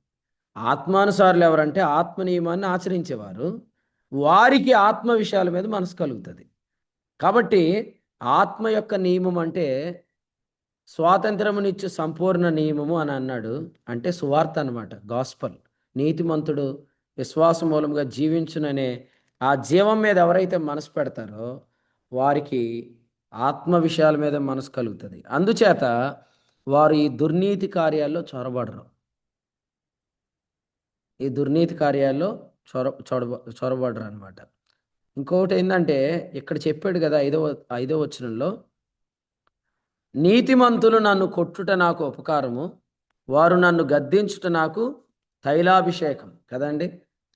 ఆత్మానుసారులు ఎవరంటే ఆత్మ నియమాన్ని ఆచరించేవారు. వారికి ఆత్మ విషయాల మీద మనసు కలుగుతుంది. కాబట్టి ఆత్మ యొక్క నియమం అంటే స్వాతంత్రమునిచ్చు సంపూర్ణ నియమము అని అన్నాడు. అంటే సువార్త అన్నమాట, గాస్పల్. నీతిమంతుడు విశ్వాసం మూలంగా జీవించుననే ఆ జీవం మీద ఎవరైతే మనసు పెడతారో వారికి ఆత్మ విషయాల మీద మనసు కలుగుతుంది. అందుచేత వారు ఈ దుర్నీతి కార్యాల్లో చొరబడరు. ఈ దుర్నీతి కార్యాల్లో చొరబడరు అనమాట. ఇంకొకటి ఏంటంటే ఇక్కడ చెప్పాడు కదా 5వ వచనంలో, నీతిమంతులు నన్ను కొట్టుట నాకు ఉపకారము, వారు నన్ను గద్దించుట నాకు తైలాభిషేకం. కదండి,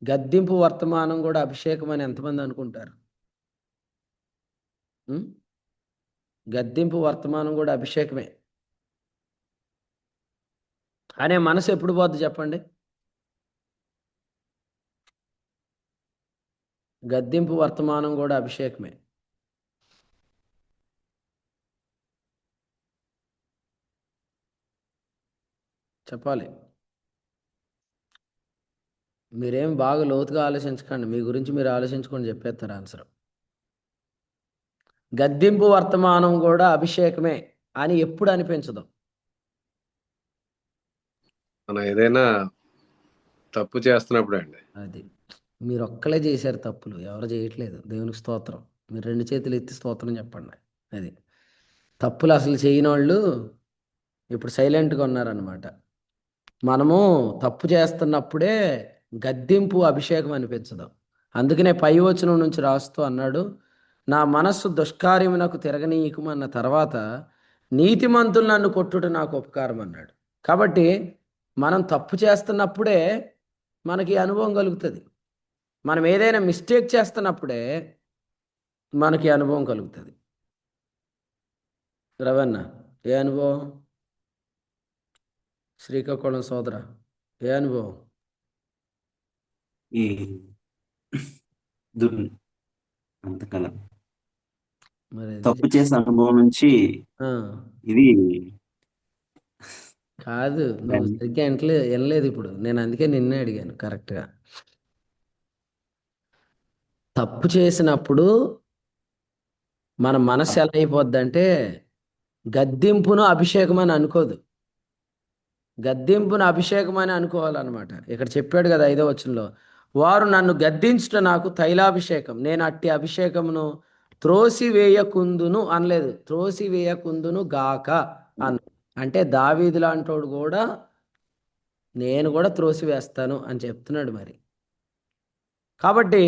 గద్దింపు వర్తమానం కూడా అభిషేకం అని ఎంతమంది అనుకుంటారు? గద్దింపు వర్తమానం కూడా అభిషేకమే అనే మనసు ఎప్పుడు పోద్ది చెప్పండి? గద్దింపు వర్తమానం కూడా అభిషేకమే. చెప్పాలి. మీరేం బాగా లోతుగా ఆలోచించకండి, మీ గురించి మీరు ఆలోచించుకొని చెప్పేస్తారు ఆన్సర్. గద్దింపు వర్తమానం కూడా అభిషేకమే అని ఎప్పుడు అనిపించదు. మనం ఏదైనా తప్పు చేస్తున్నప్పుడు అండి. అది మీరు ఒక్కలే చేశారు తప్పులు, ఎవరు చేయట్లేదు. దేవునికి స్తోత్రం. మీరు 2 చేతులు ఎత్తి స్తోత్రం చెప్పండి. అది తప్పులు అసలు చేయని వాళ్ళు ఇప్పుడు సైలెంట్గా ఉన్నారనమాట. మనము తప్పు చేస్తున్నప్పుడే గద్దింపు అభిషేకం అనిపించదు. అందుకనే పై వచనం నుంచి రాస్తూ అన్నాడు, నా మనస్సు దుష్కార్యమునకు తిరగనీయకమన్న తర్వాత నీతిమంతులు నన్ను కొట్టుట నాకు ఉపకారం అన్నాడు. కాబట్టి మనం తప్పు చేస్తున్నప్పుడే మనకి అనుభవం కలుగుతుంది. మనం ఏదైనా మిస్టేక్ చేస్తున్నప్పుడే మనకి అనుభవం కలుగుతుంది. రవణ, ఏ అనుభవం? శ్రీకాకుళం సోదర, ఏ అనుభవం? ఈ దుర్ అంతకాలం మరి అది తప్పు చేసే అనుభవం నుంచి ఆ, ఇది కాదు, నువ్వు సరిగ్గా వినలేదు ఇప్పుడు. నేను అందుకే నిన్నే అడిగాను కరెక్ట్గా. తప్పు చేసినప్పుడు మన మనసు ఎలా అయిపోద్ది అంటే గద్దింపును అభిషేకం అని అనుకోదు, గద్దింపును అభిషేకం అని అనుకోవాలన్నమాట. ఇక్కడ చెప్పాడు కదా 5వ వచనంలో, వారు నన్ను గద్దించుట నాకు తైలాభిషేకం, నేను అట్టి అభిషేకమును త్రోసివేయకుందును అనలేదు, త్రోసివేయకుందును గాక అన్న. అంటే దావీదు లాంటోడు కూడా నేను కూడా త్రోసివేస్తాను అని చెప్తున్నాడు మరి. కాబట్టి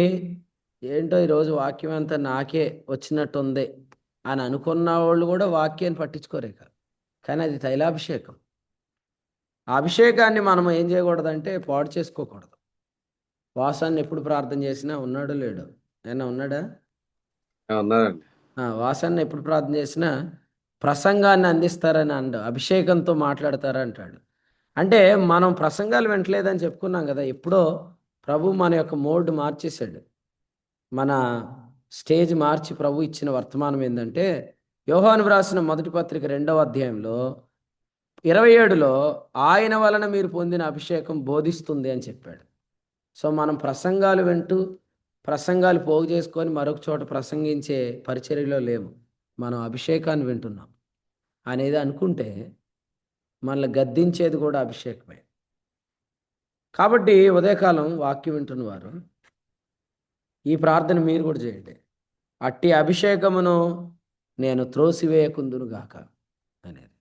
ఏంటో ఈరోజు వాక్యం అంతా నాకే వచ్చినట్టుంది అని అనుకున్న వాళ్ళు కూడా వాక్యాన్ని పట్టించుకోరే కాదు. కానీ అది తైలాభిషేకం. ఆ అభిషేకాన్ని మనం ఏం చేయకూడదంటే పాడు చేసుకోకూడదు. వాసాన్ని ఎప్పుడు ప్రార్థన చేసినా ఉన్నాడో లేడో, ఏమన్నా ఉన్నాడా? ఉన్నారండి. వాసాన్ని ఎప్పుడు ప్రార్థన చేసినా ప్రసంగాన్ని అందిస్తారని అభిషేకంతో మాట్లాడతారా అంటాడు. అంటే మనం ప్రసంగాలు వింటలేదని చెప్పుకున్నాం కదా. ఎప్పుడో ప్రభు మన యొక్క మోడ్ మార్చేశాడు. మన స్టేజ్ మార్చి ప్రభు ఇచ్చిన వర్తమానం ఏంటంటే, యోహాను వ్రాసిన మొదటి పత్రిక 2వ అధ్యాయంలో 27లో ఆయన వలన మీరు పొందిన అభిషేకం బోధిస్తుంది అని చెప్పాడు. సో మనం ప్రసంగాలు వింటూ ప్రసంగాలు పోగు చేసుకొని మరొక చోట ప్రసంగించే పరిచర్యలో లేము, మనం అభిషేకాన్ని వింటున్నాం అనేది అనుకుంటే మనల్ని గద్దించేది కూడా అభిషేకమే. కాబట్టి ఉదయకాలం వాక్యం వింటున్న వారు ఈ ప్రార్థన మీరు కూడా చేయండి, అట్టి అభిషేకమును నేను త్రోసివేయకుందును గాక అనేది.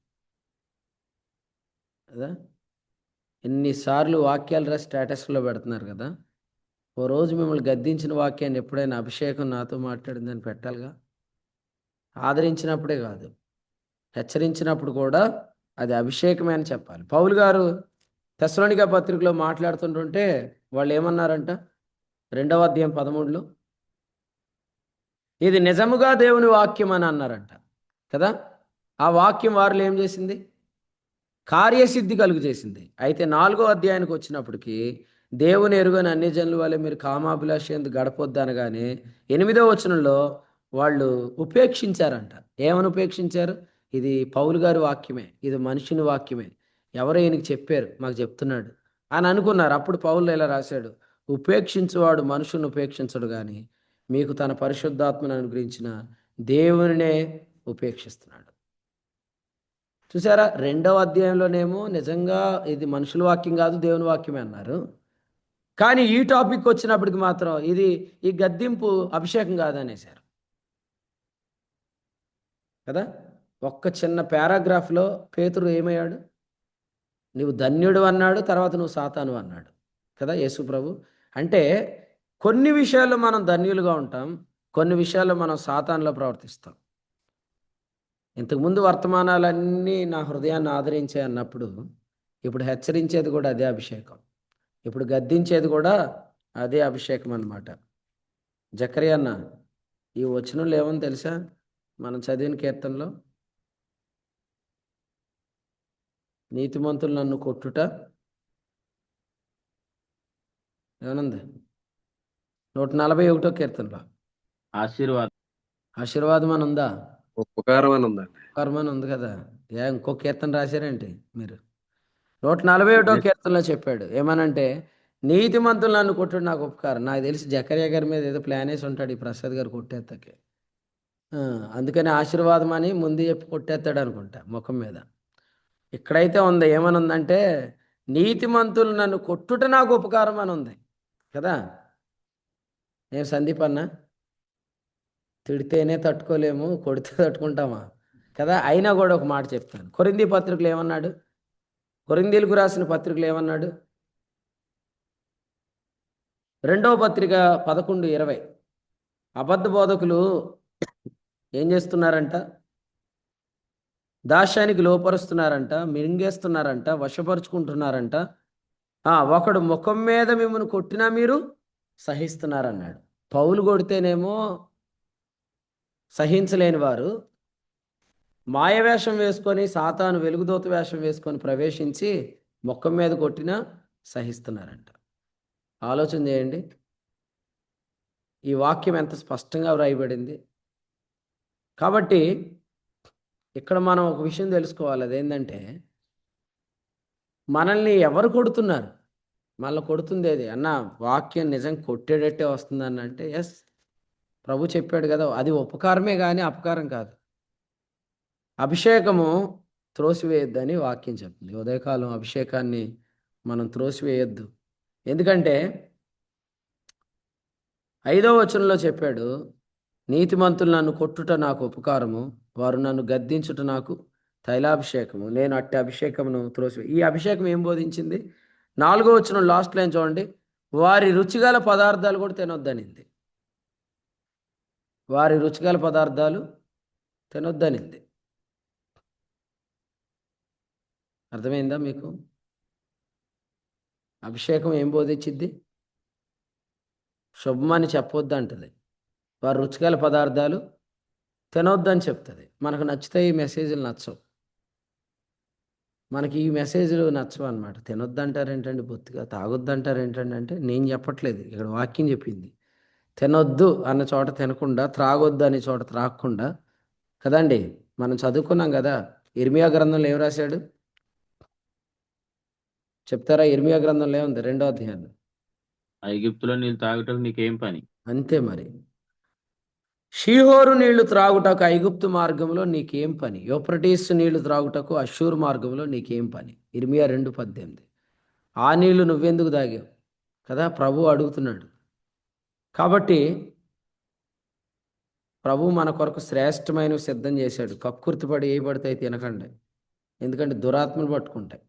కదా, ఎన్నిసార్లు వాక్యాలు స్టేటస్లో పెడుతున్నారు కదా. ఓ రోజు మిమ్మల్ని గద్దించిన వాక్యాన్ని ఎప్పుడైనా అభిషేకం నాతో మాట్లాడిందని పెట్టాలిగా. ఆదరించినప్పుడే కాదు, హెచ్చరించినప్పుడు కూడా అది అభిషేకమే అని చెప్పాలి. పౌలు గారు తెస్సలోనిక పత్రికలో మాట్లాడుతుంటుంటే వాళ్ళు ఏమన్నారంట, 2వ అధ్యాయం 13లో ఇది నిజముగా దేవుని వాక్యం అని అన్నారంట కదా. ఆ వాక్యం వారిలో ఏం చేసింది? కార్యసిద్ధి కలుగు చేసింది. అయితే 4వ అధ్యాయానికి వచ్చినప్పటికీ దేవుని ఎరుగని అన్ని జనుల వల్ల మీరు కామాభిలాష ఎందుకు గడపొద్దు అనగానే 8వ వచనంలో వాళ్ళు ఉపేక్షించారంట. ఏమని ఉపేక్షించారు? ఇది పౌలు గారి వాక్యమే, ఇది మనుషుని వాక్యమే, ఎవరో ఈయనకి చెప్పారు, మాకు చెప్తున్నాడు అని అనుకున్నారు. అప్పుడు పౌలు ఇలా రాశాడు, ఉపేక్షించువాడు మనుషుని ఉపేక్షించడు కానీ మీకు తన పరిశుద్ధాత్మను అనుగ్రహించిన దేవునినే ఉపేక్షిస్తున్నాడు. చూసారా, 2వ అధ్యాయంలోనేమో నిజంగా ఇది మనుషుల వాక్యం కాదు దేవుని వాక్యమే అన్నారు. కానీ ఈ టాపిక్ వచ్చినప్పటికి మాత్రం ఇది ఈ గద్దింపు అభిషేకం కాదనేశారు కదా. ఒక్క చిన్న పారాగ్రాఫ్లో పేతురు ఏమయ్యాడు? నువ్వు ధన్యుడు అన్నాడు, తర్వాత నువ్వు సాతాను అన్నాడు కదా యేసు ప్రభు. అంటే కొన్ని విషయాల్లో మనం ధన్యులుగా ఉంటాం, కొన్ని విషయాల్లో మనం సాతానులో ప్రవర్తిస్తాం. ఇంతకుముందు వర్తమానాలన్నీ నా హృదయాన్ని ఆదరించాయి అన్నప్పుడు ఇప్పుడు హెచ్చరించేది కూడా అదే అభిషేకం, ఇప్పుడు గద్దించేది కూడా అదే అభిషేకం అన్నమాట. జకరియా అన్న, ఈ వచనంలో ఏమని తెలుసా? మనం చదివిన కీర్తనలో నీతిమంతులు నన్ను కొట్టుట ఏమనుంది? 141 కీర్తనలో ఆశీర్వాదం. ఆశీర్వాదం అని ఉందా? ఉపకారం అని ఉందండి. కర్మ అని ఉంది కదా. ఇంకో కీర్తన రాశారేంటి మీరు? 141 కీర్తనలో చెప్పాడు ఏమనంటే, నీతిమంతులు నన్ను కొట్టుడు నాకు ఉపకారం. నాకు తెలిసి జకర్యా గారి మీద ఏదో ప్లాన్ వేసి ఉంటాడు ఈ ప్రసాద్ గారు కొట్టేత్తకి. అందుకని ఆశీర్వాదం అని ముందు చెప్పి కొట్టేస్తాడు అనుకుంటా ముఖం మీద. ఇక్కడైతే ఉంది ఏమని ఉందంటే, నీతిమంతులు నన్ను కొట్టుట నాకు ఉపకారం అని ఉంది కదా. ఏం సందీప్ అన్న, తిడితేనే తట్టుకోలేము, కొడితే తట్టుకుంటామా కదా. అయినా కూడా ఒక మాట చెప్తాను. కొరింథీ పత్రికలు ఏమన్నాడు? కొరింథీలకు రాసిన పత్రికలు ఏమన్నాడు? 2వ పత్రిక 11:20 అబద్ధ బోధకులు ఏం చేస్తున్నారంట? దాస్యానికి లోపరుస్తున్నారంట, మింగేస్తున్నారంట, వశపరుచుకుంటున్నారంట. ఒకడు ముఖం మీద మిమ్మల్ని కొట్టినా మీరు సహిస్తున్నారన్నాడు. పౌలు కొడితేనేమో సహించలేని వారు మాయవేషం వేసుకొని, సాతాను వెలుగుదూత వేషం వేసుకొని ప్రవేశించి ముఖం మీద కొట్టినా సహిస్తున్నారంట. ఆలోచన చేయండి, ఈ వాక్యం ఎంత స్పష్టంగా వ్రాయబడింది. కాబట్టి ఇక్కడ మనం ఒక విషయం తెలుసుకోవాలి. అదేంటంటే, మనల్ని ఎవరు కొడుతున్నారు? మనల్ని కొడుతుంది ఏది అన్న? వాక్యం నిజం కొట్టేటట్టే వస్తుందని అంటే ఎస్, ప్రభు చెప్పాడు కదా, అది ఉపకారమే కానీ అపకారం కాదు. అభిషేకము త్రోసివేయొద్దని వాక్యం చెప్తుంది. ఉదయకాలం అభిషేకాన్ని మనం త్రోసివేయొద్దు. ఎందుకంటే 5వ వచనంలో చెప్పాడు, నీతిమంతులు నన్ను కొట్టుట నాకు ఉపకారము, వారు నన్ను గద్దించుట నాకు తైలాభిషేకము, నేను అట్టి అభిషేకమును త్రోసివే. ఈ అభిషేకం ఏం బోధించింది? 4వ వచనం లాస్ట్ లైన్ చూడండి, వారి రుచిగల పదార్థాలు కూడా తినొద్దనింది. వారి రుచిగల పదార్థాలు తినొద్దనింది. అర్థమైందా మీకు? అభిషేకం ఏం బోధించిద్ది? శుభమని చెప్పొద్దు అంటది, వారి రుచిగల పదార్థాలు తినొద్దని చెప్తుంది. మనకు నచ్చితే ఈ మెసేజ్లు నచ్చవు, మనకి ఈ మెసేజ్లు నచ్చవు అనమాట. తినొద్దు అంటారు ఏంటండి, బొత్తిగా తాగొద్దు అంటారు ఏంటండి అంటే, నేను చెప్పట్లేదు, ఇక్కడ వాక్యం చెప్పింది. తినొద్దు అన్న చోట తినకుండా, త్రాగొద్దు అనే చోట త్రాగకుండా కదండి. మనం చదువుకున్నాం కదా, ఇర్మియా గ్రంథంలో ఏం రాశాడు చెప్తారా? ఇర్మియా గ్రంథంలో ఏముంది? 2వ అధ్యాయంలో, ఐగుప్తులో నీళ్ళు తాగుటకు నీకేం పని? అంతే మరి. షీహోరు నీళ్లు త్రాగుటకు ఐగుప్తు మార్గంలో నీకేం పని? యూఫ్రటీస్ నీళ్లు త్రాగుటకు అష్షూరు మార్గంలో నీకేం పని? ఇర్మియా 2:18. ఆ నీళ్లు నువ్వెందుకు తాగావు కదా ప్రభు అడుగుతున్నాడు. కాబట్టి ప్రభు మన కొరకు శ్రేష్టమైనవి సిద్ధం చేశాడు. కక్కుర్తిపడి ఏ పడితే తినకండి, ఎందుకంటే దురాత్మలు పట్టుకుంటాయి.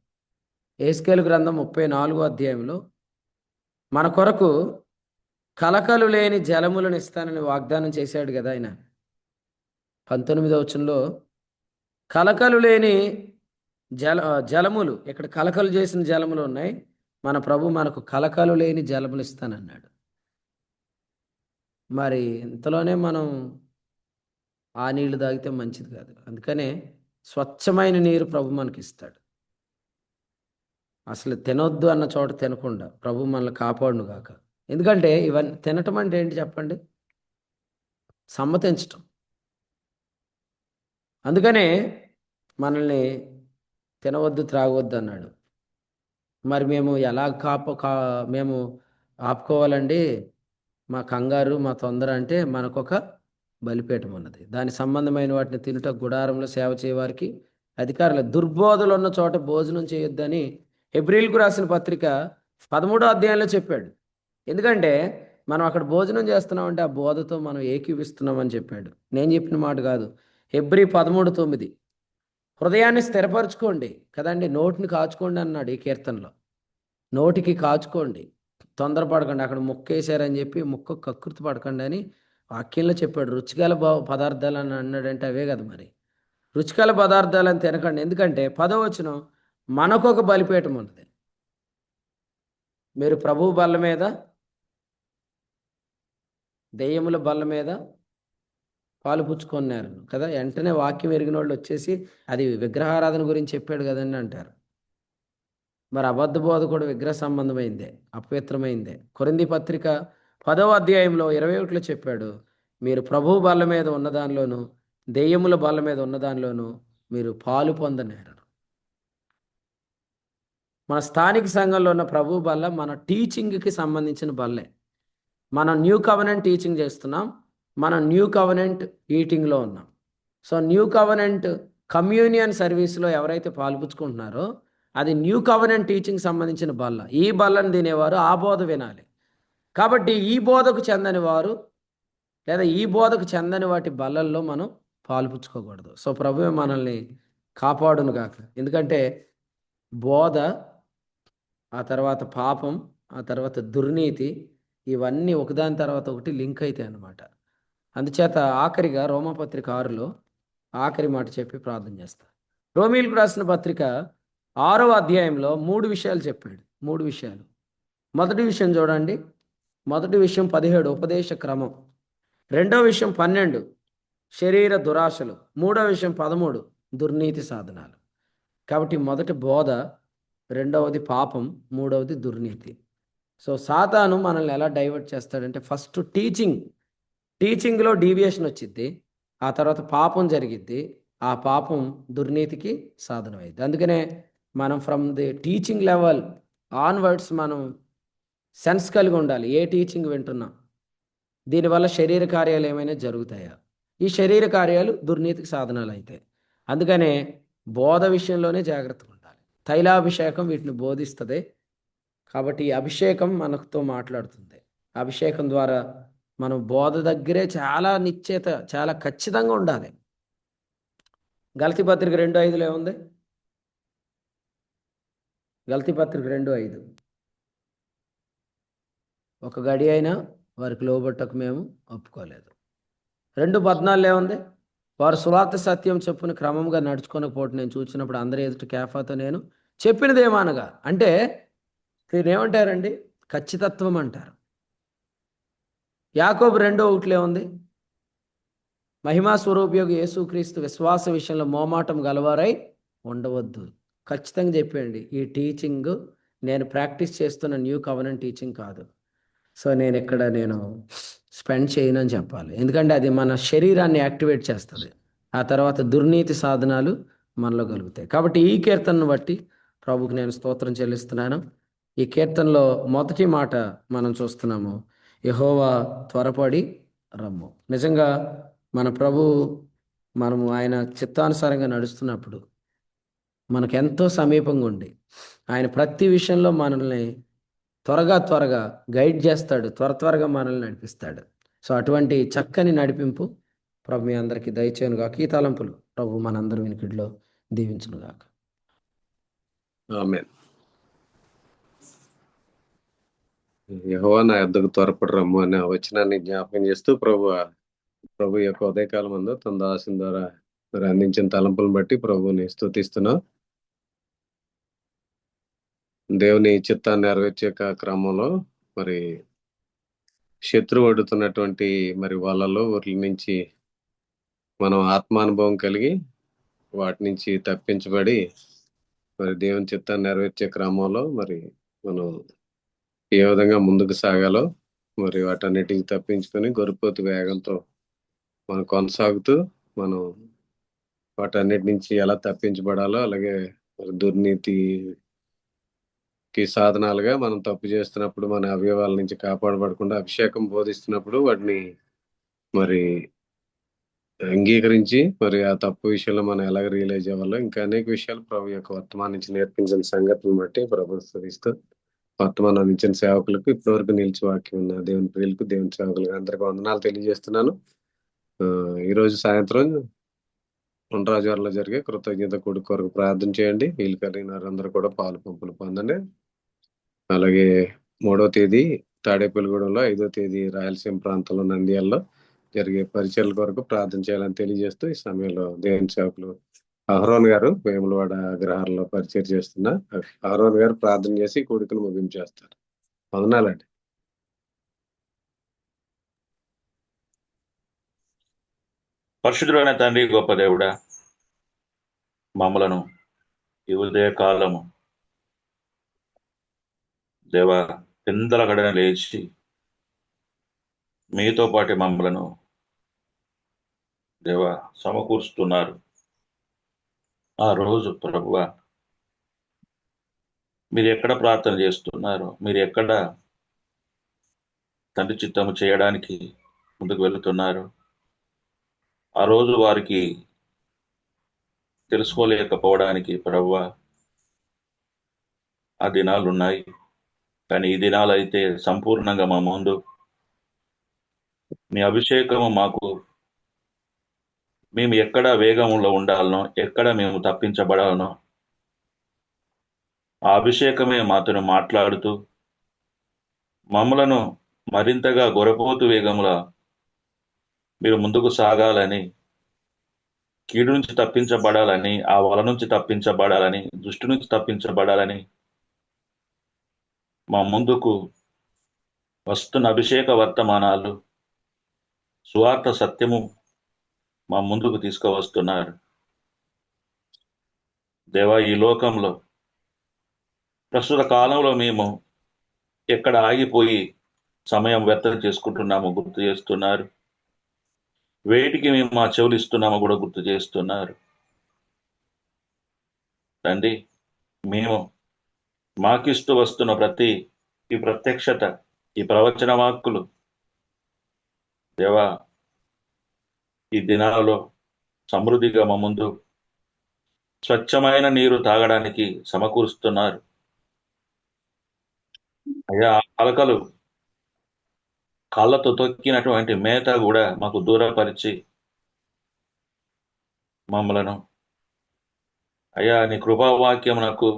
యెహెజ్కేలు గ్రంథం 34వ అధ్యాయంలో మన కొరకు కలకలు లేని జలములను ఇస్తానని వాగ్దానం చేశాడు కదా ఆయన. 19వ వచనంలో కలకలు లేని జలములు, ఇక్కడ కలకలు చేసిన జలములు ఉన్నాయి. మన ప్రభు మనకు కలకలు లేని జలములు ఇస్తానన్నాడు. మరి ఇంతలోనే మనం ఆ నీళ్లు తాగితే మంచిది కాదు. అందుకనే స్వచ్ఛమైన నీరు ప్రభు మనకి ఇస్తాడు. అసలు తినొద్దు అన్న చోట తినకుండా ప్రభు మనల్ని కాపాడును గాక. ఎందుకంటే ఇవన్నీ తినటం అంటే ఏంటి చెప్పండి? సమ్మతించటం. అందుకనే మనల్ని తినవద్దు, త్రాగవద్దు అన్నాడు. మరి మేము ఎలా మేము ఆపుకోవాలండి? మా కంగారు, మా తొందర అంటే మనకొక బలిపీఠం ఉన్నది. దాని సంబంధమైన వాటిని తినుట, గుడారంలో సేవ చేయవారికి అధికారులు. దుర్బోధలు ఉన్న చోట భోజనం చేయొద్దని హెబ్రీలకు రాసిన పత్రిక 13వ అధ్యాయంలో చెప్పాడు. ఎందుకంటే మనం అక్కడ భోజనం చేస్తున్నామంటే ఆ బోధతో మనం ఏకీవిస్తున్నామని చెప్పాడు. నేను చెప్పిన మాట కాదు, హెబ్రీ 13:9. హృదయాన్ని స్థిరపరచుకోండి కదండి, నోటిని కాచుకోండి అన్నాడు ఈ కీర్తనలో. నోటికి కాచుకోండి, తొందరపడకండి. అక్కడ ముక్కేశారని చెప్పి ముక్క కకృతి పడకండి అని వాక్యంలో చెప్పాడు. రుచిగల పదార్థాలు అని అన్నాడంటే అవే కదా మరి. రుచిగల పదార్థాలని తినకండి, ఎందుకంటే 10వ వచనం మనకొక బలిపీఠం ఉన్నది. మీరు ప్రభువు బల్ల మీద, దెయ్యముల బల్ల మీద పాలు పుచ్చుకున్నారు కదా. వెంటనే వాక్యం ఎరిగిన వాళ్ళు వచ్చేసి అది విగ్రహారాధన గురించి చెప్పాడు కదండి అంటారు. మరి అబద్ధ బోధ కూడా విగ్రహ సంబంధమైందే, అపవిత్రమైందే. కొరింథీ పత్రిక 10వ అధ్యాయంలో 21లో చెప్పాడు, మీరు ప్రభువు బల్ల మీద ఉన్నదానిలోను దెయ్యముల బల్ల మీద ఉన్నదానిలోను మీరు పాలు పొందనేరరు. మన స్థానిక సంఘంలో ఉన్న ప్రభు బల్ల మన టీచింగ్కి సంబంధించిన బల్లే. మనం న్యూ కవెనెంట్ టీచింగ్ చేస్తున్నాం, మనం న్యూ కవెనెంట్ ఈటింగ్లో ఉన్నాం. సో న్యూ కవెనెంట్ కమ్యూనియన్ సర్వీస్లో ఎవరైతే పాల్పుచ్చుకుంటున్నారో అది న్యూ కవెనెంట్ టీచింగ్ సంబంధించిన బల్ల. ఈ బల్లను తినేవారు ఆ బోధ వినాలి. కాబట్టి ఈ బోధకు చెందని వారు లేదా ఈ బోధకు చెందని వాటి బల్లల్లో మనం పాల్పుచ్చుకోకూడదు. సో ప్రభువే మనల్ని కాపాడును గాక. ఎందుకంటే బోధ, ఆ తర్వాత పాపం, ఆ తర్వాత దుర్నీతి, ఇవన్నీ ఒకదాని తర్వాత ఒకటి లింక్ అవుతాయి అన్నమాట. అందుచేత ఆఖరిగా రోమాపత్రిక 6లో ఆఖరి మాట చెప్పి ప్రార్థన చేస్తా. రోమీలకు రాసిన పత్రిక 6వ అధ్యాయంలో 3 విషయాలు చెప్పాడు. 3 విషయాలు. మొదటి విషయం చూడండి. మొదటి విషయం 17 ఉపదేశ క్రమం, రెండవ విషయం 12 శరీర దురాశలు, మూడవ విషయం 13 దుర్నీతి సాధనాలు. కాబట్టి మొదటి బోధ, రెండవది పాపం, మూడవది దుర్నీతి. సో సాతాను మనల్ని ఎలా డైవర్ట్ చేస్తాడంటే ఫస్ట్ టీచింగ్లో డీవియేషన్ వచ్చిద్ది, ఆ తర్వాత పాపం జరిగిద్ది, ఆ పాపం దుర్నీతికి సాధనమైంది. అందుకనే మనం from the teaching level onwards మనం సెన్స్ కలిగి ఉండాలి. ఏ టీచింగ్ వింటున్నాం, దీనివల్ల శరీర కార్యాలు ఏమైనా జరుగుతాయా, ఈ శరీర కార్యాలు దుర్నీతికి సాధనాలు అవుతాయి. అందుకనే బోధ విషయంలోనే జాగ్రత్తగా ఉండాలి. తైలాభిషేకం వీటిని బోధిస్తుంది. కాబట్టి ఈ అభిషేకం మనతో మాట్లాడుతుంది. అభిషేకం ద్వారా మనం బోధ దగ్గరే చాలా నిశ్చేత, చాలా ఖచ్చితంగా ఉండాలి. గలతీ పత్రిక 2:5లో ఏముంది? గలతీ పత్రిక 2:5 ఒక గడి అయినా వారికి లోబట్టకు మేము ఒప్పుకోలేదు. 2:14 ఏముంది? వారు సువార్త సత్యం చెప్పుని క్రమంగా నడుచుకోకపోవటం నేను చూసినప్పుడు అందరి ఎదుట కేఫాతో నేను చెప్పినదేమనగా, అంటే దీన్ని ఏమంటారండి? ఖచ్చితత్వం అంటారు. యాకోబు 2:1 ఏముంది? మహిమా స్వరూపయోగి యేసుక్రీస్తు విశ్వాస విషయంలో మోమాటం గలవారై ఉండవద్దు. ఖచ్చితంగా చెప్పండి, ఈ టీచింగ్ నేను ప్రాక్టీస్ చేస్తున్న న్యూ కవెనెంట్ టీచింగ్ కాదు. సో నేను స్పెండ్ చేయను అని చెప్పాలి. ఎందుకంటే అది మన శరీరాన్ని యాక్టివేట్ చేస్తుంది. ఆ తర్వాత దుర్నీతి సాధనాలు మనలో కలుగుతాయి. కాబట్టి ఈ కీర్తనను బట్టి ప్రభుకి నేను స్తోత్రం చెల్లిస్తున్నాను. ఈ కీర్తనలో మొదటి మాట మనం చూస్తున్నాము, యెహోవా త్వరపడి రమ్ము. నిజంగా మన ప్రభు, మనము ఆయన చిత్తానుసారంగా నడుస్తున్నప్పుడు మనకు ఎంతో సమీపంగా ఉండి ఆయన ప్రతి విషయంలో మనల్ని త్వరగా గైడ్ చేస్తాడు, త్వరగా మనల్ని నడిపిస్తాడు. సో అటువంటి చక్కని నడిపింపు ప్రభు మీ అందరికీ దయచేయనుగాక. ఈ తలంపులు ప్రభు మనందరి వినికిడిలో దీవించునుగాక. ఆమేన్. యెహోవా నా యొద్దకు త్వరపడి రమ్ము అనే వచనాన్ని జ్ఞాపకం చేస్తూ ప్రభు యొక్క ఉదయకాలం అందు తన దాసుని ద్వారా మరి అందించిన తలంపులను బట్టి ప్రభుని స్తుతిస్తున్నాం. దేవుని చిత్తాన్ని నెరవేర్చే క్రమంలో మరి శత్రువు అడుగుతున్నటువంటి మరి వాళ్ళలో ఊర్ల నుంచి మనం ఆత్మానుభవం కలిగి వాటి నుంచి తప్పించబడి మరి దేవుని చిత్తాన్ని నెరవేర్చే క్రమంలో మరి మనం ఏ విధంగా ముందుకు సాగాలో మరి వాటన్నిటికి తప్పించుకొని గొర్రెపోతు వేగంతో మనం కొనసాగుతూ మనం వాటన్నిటి నుంచి ఎలా తప్పించబడాలో, అలాగే మరి దుర్నీతికి సాధనాలుగా మనం తప్పు చేస్తున్నప్పుడు మన అవయవాల నుంచి కాపాడబడకుండా అభిషేకం బోధిస్తున్నప్పుడు వాటిని మరి అంగీకరించి మరి ఆ తప్పు విషయంలో మనం ఎలాగ రియలైజ్ అవ్వాలో ఇంకా అనేక విషయాలు ప్రభు యొక్క వర్తమానం నుంచి నేర్పించిన సంగతిని బట్టి ప్రభు స్తుతిస్తూ వర్తమానం అందించిన సేవకులకు, ఇప్పటివరకు నిలిచి వాక్యం ఉన్న దేవుని ప్రియులకు, దేవుని సేవకులకు అందరికీ వందనాలు తెలియజేస్తున్నాను. ఈ రోజు సాయంత్రం ఉండరాజువారిలో జరిగే కృతజ్ఞత కూడి కొరకు ప్రార్థన చేయండి. వీలు కలిగిన వారందరూ కూడా పాలు పంపులు పొందండి. అలాగే 3వ తేదీ తాడేపల్లిగూడెంలో, 5వ తేదీ రాయలసీమ ప్రాంతంలో నంద్యాలలో జరిగే పరిచయాల కొరకు ప్రార్థన చేయాలని తెలియజేస్తూ ఈ సమయంలో దేవుని సేవకులు అహరోన్ గారు వేములవాడ అగ్రహారంలో పరిచయం చేస్తున్న అహరోన్ గారు ప్రార్థన చేసి కూడికను ముగించేస్తారు. వందనాలండి. పరిశుద్ధుడైన తండ్రి, గొప్ప దేవుడా, మమ్మలను ఈ ఉదయ కాలము దేవా కిందల గడన లేచి మీతో పాటు మమ్మలను దేవా సమకూరుస్తున్నారు. ఆ రోజు ప్రభువా మీరు ఎక్కడ ప్రార్థన చేస్తున్నారు, మీరు ఎక్కడ తండ్రి చిత్తము చేయడానికి ముందుకు వెళుతున్నారు, ఆ రోజు వారికి తెలుసుకోలేకపోవడానికి ప్రభువా ఆ దినాలు ఉన్నాయి. కానీ ఈ దినాలు అయితే సంపూర్ణంగా మా ముందు మీ అభిషేకము మాకు, మేము ఎక్కడ వేగంలో ఉండాలనో, ఎక్కడ మేము తప్పించబడాలనో ఆ అభిషేకమే మాతో మాట్లాడుతూ మమ్మలను మరింతగా గొరపోతు వేగముల మీరు ముందుకు సాగాలని, కీడు నుంచి తప్పించబడాలని, ఆ వల నుంచి తప్పించబడాలని, దృష్టి నుంచి తప్పించబడాలని మా ముందుకు వస్తున్న అభిషేక వర్తమానాలు, సువార్త సత్యము మా ముందుకు తీసుకువస్తున్నారు. దేవా, ఈ లోకంలో ప్రస్తుత కాలంలో మేము ఎక్కడ ఆగిపోయి సమయం వ్యర్థం చేసుకుంటున్నామో గుర్తు చేస్తున్నారు. వేటికి మేము మా చెవులు ఇస్తున్నామో కూడా గుర్తు చేస్తున్నారు. తండ్రి, మేము మాకిస్తూ వస్తున్న ప్రతి ఈ ప్రత్యక్షత, ఈ ప్రవచన వాక్కులు దేవా ఈ దినాలలో సమృద్ధిగా మా ముందు స్వచ్ఛమైన నీరు తాగడానికి సమకూరుస్తున్నారు. అయ్యా, అలకలు కాళ్ళతో తొక్కినటువంటి మేత కూడా మాకు దూరపరిచి మమ్మలను అయ్యా నీ కృపావాక్యమునకు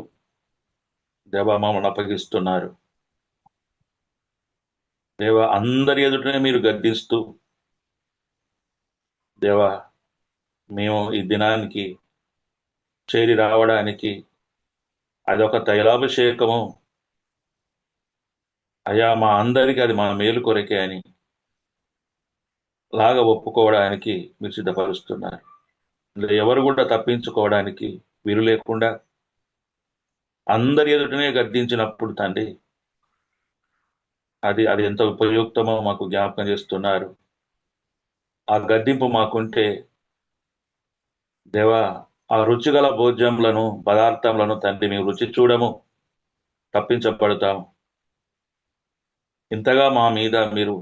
దేవా మమ్మల్ని అప్పగిస్తున్నారు. దేవా, అందరి ఎదుటనే మీరు గద్దిస్తూ దేవా మేము ఈ దినానికి చేరి రావడానికి అదొక తైలాభిషేకము అయ్యా, మా అందరికీ అది మా మేలు కొరకే అని లాగా ఒప్పుకోవడానికి మీరు సిద్ధపరుస్తున్నారు. ఎవరు కూడా తప్పించుకోవడానికి వీలు లేకుండా అందరి ఎదుటనే గద్దించినప్పుడు తండ్రి అది అది ఎంత ఉపయుక్తమో మాకు జ్ఞాపకం చేస్తున్నారు. ఆ గద్దింపు మాకుంటే దేవా ఆ రుచిగల భోజ్యములను, పదార్థములను తండ్రి మేము రుచి చూడము, తప్పించబడతాము. ఇంతగా మా మీద మీరు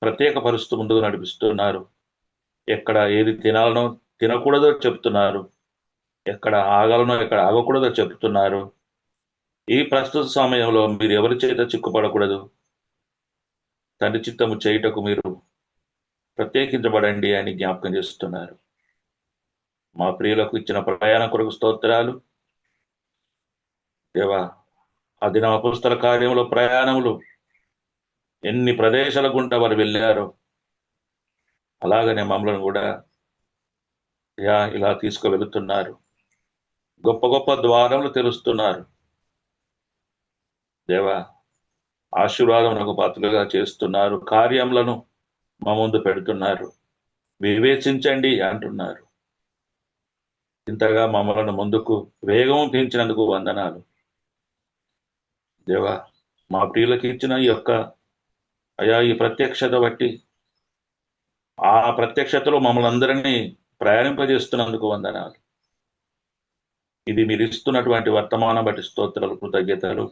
ప్రత్యేక పరిస్థితి ముందుకు నడిపిస్తున్నారు. ఎక్కడ ఏది తినాలనో తినకూడదో చెప్తున్నారు, ఎక్కడ ఆగాలనో ఎక్కడ ఆగకూడదో చెప్తున్నారు. ఈ ప్రస్తుత సమయంలో మీరు ఎవరి చేత చిక్కుపడకూడదు, తండ్రి చిత్తము చేయుటకు మీరు ప్రత్యేకించబడండి అని జ్ఞాపకం చేస్తున్నారు. మా ప్రియులకు ఇచ్చిన ప్రయాణ కొరకు స్తోత్రాలు దేవా. ఆ దిన అపుస్తల కార్యంలో ప్రయాణములు ఎన్ని ప్రదేశాల గుండా వారు వెళ్ళారో అలాగనే మమ్మల్ని కూడా ఇలా తీసుకువెళుతున్నారు. గొప్ప గొప్ప ద్వారములు తెరుస్తున్నారు దేవా. ఆశీర్వాదమునకు పాత్రలుగా చేస్తున్నారు. కార్యములను మా ముందు పెడుతున్నారు. వివేచించండి అంటున్నారు. ఇంతగా మమ్మల్ని ముందుకు వేగం పెంచినందుకు వందనాలు దేవా. మా ప్రియులకు ఇచ్చిన ఈ యొక్క ఈ ప్రత్యక్షత బట్టి, ఆ ప్రత్యక్షతలో మమ్మల్ని అందరినీ ప్రయాణింపజేస్తున్నందుకు వందనాలు. ఇది మీరు ఇస్తున్నటువంటి వర్తమానం బట్టి స్తోత్రాలు, కృతజ్ఞతలు.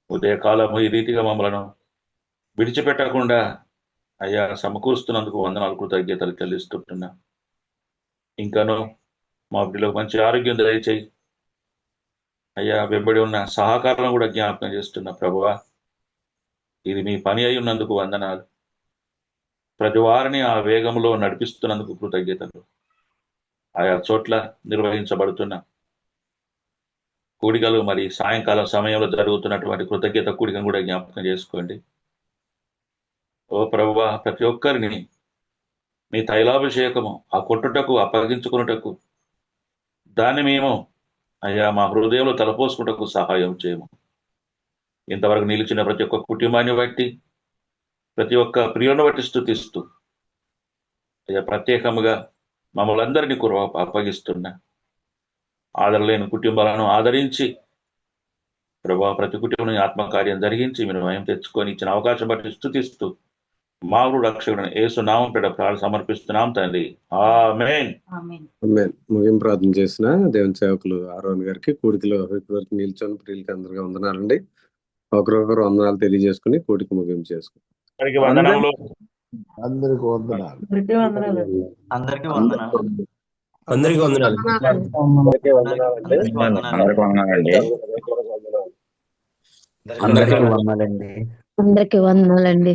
ఉదయకాలము ఈ రీతిగా మమ్మలను విడిచిపెట్టకుండా సమకూరుస్తున్నందుకు వందనాలు, కృతజ్ఞతలు చెల్లిస్తుంటున్నా. ఇంకను మా బిడ్డలకు మంచి ఆరోగ్యం దయచేయి వెంబడి ఉన్న సహకారం కూడా జ్ఞాపకం చేస్తున్నా ప్రభువా. ఇది మీ పని అయి ఉన్నందుకు వందనాలు. ప్రతి వారిని ఆ వేగంలో నడిపిస్తున్నందుకు కృతజ్ఞతలు. ఆయా చోట్ల నిర్వహించబడుతున్న కూడికలు, మరి సాయంకాలం సమయంలో జరుగుతున్నటువంటి కృతజ్ఞత కూడికను కూడా జ్ఞాపకం చేసుకోండి. ఓ ప్రభువా, ప్రతి ఒక్కరిని మీ తైలాభిషేకము ఆ కొట్టుటకు అప్పగించుకున్నటకు, దాన్ని మేము మా హృదయంలో తలపోసుకుంటకు సహాయం చేయము. ఇంతవరకు నిలిచిన ప్రతి ఒక్క కుటుంబాన్ని బట్టి, ప్రతి ఒక్క ప్రియులను బట్టి స్తుతిస్తూ ప్రత్యేకముగా మమ్మల్ని అందరినీ అప్పగిస్తున్నా. ఆదరలేని కుటుంబాలను ఆదరించి ప్రభా, ప్రతి కుటుంబం ఆత్మకార్యం జరిగించి మీరు మయం తెచ్చుకొని ఇచ్చిన అవకాశం బట్టి స్తుతిస్తూ మాకు రక్షకుడు యేసు నామం పేట ప్రార్థన సమర్పిస్తున్నాం తండ్రి. ఆమేన్. ఆమేన్. ముగింపు ప్రార్థన చేసిన దేవుని సేవకులు ఆరోన్ గారికి కూడికలో ఇప్పటివరకు నిల్చొని ప్రియులకి అందరికీ వందనాలండి. ఒకరొకరు వందనాలు తెలియజేసుకుని కూడికి ముగింపు చేసుకుంటాం. అందరికీ వందనములు. అందరికి వందనాలు. అందరికీ వందనాలు. అందరికీ వందనాలు. అందరికీ వందనాలు. అందరికీ వందనాలండి. అందరికీ వందనాలండి. అందరికి వందనాలండి.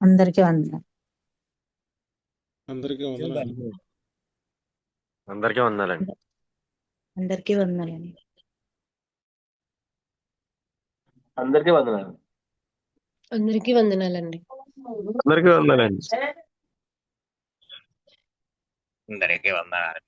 అందరికీ వందనాలు. అందరికీ వందనాలు. అందరికీ వందనాలండి. అందరికీ వందనాలండి. అందరికీ వందనాలు. అందరికీ వందనాలండి. అందరికీ వందనాలండి. అందరికీ వందనాలు.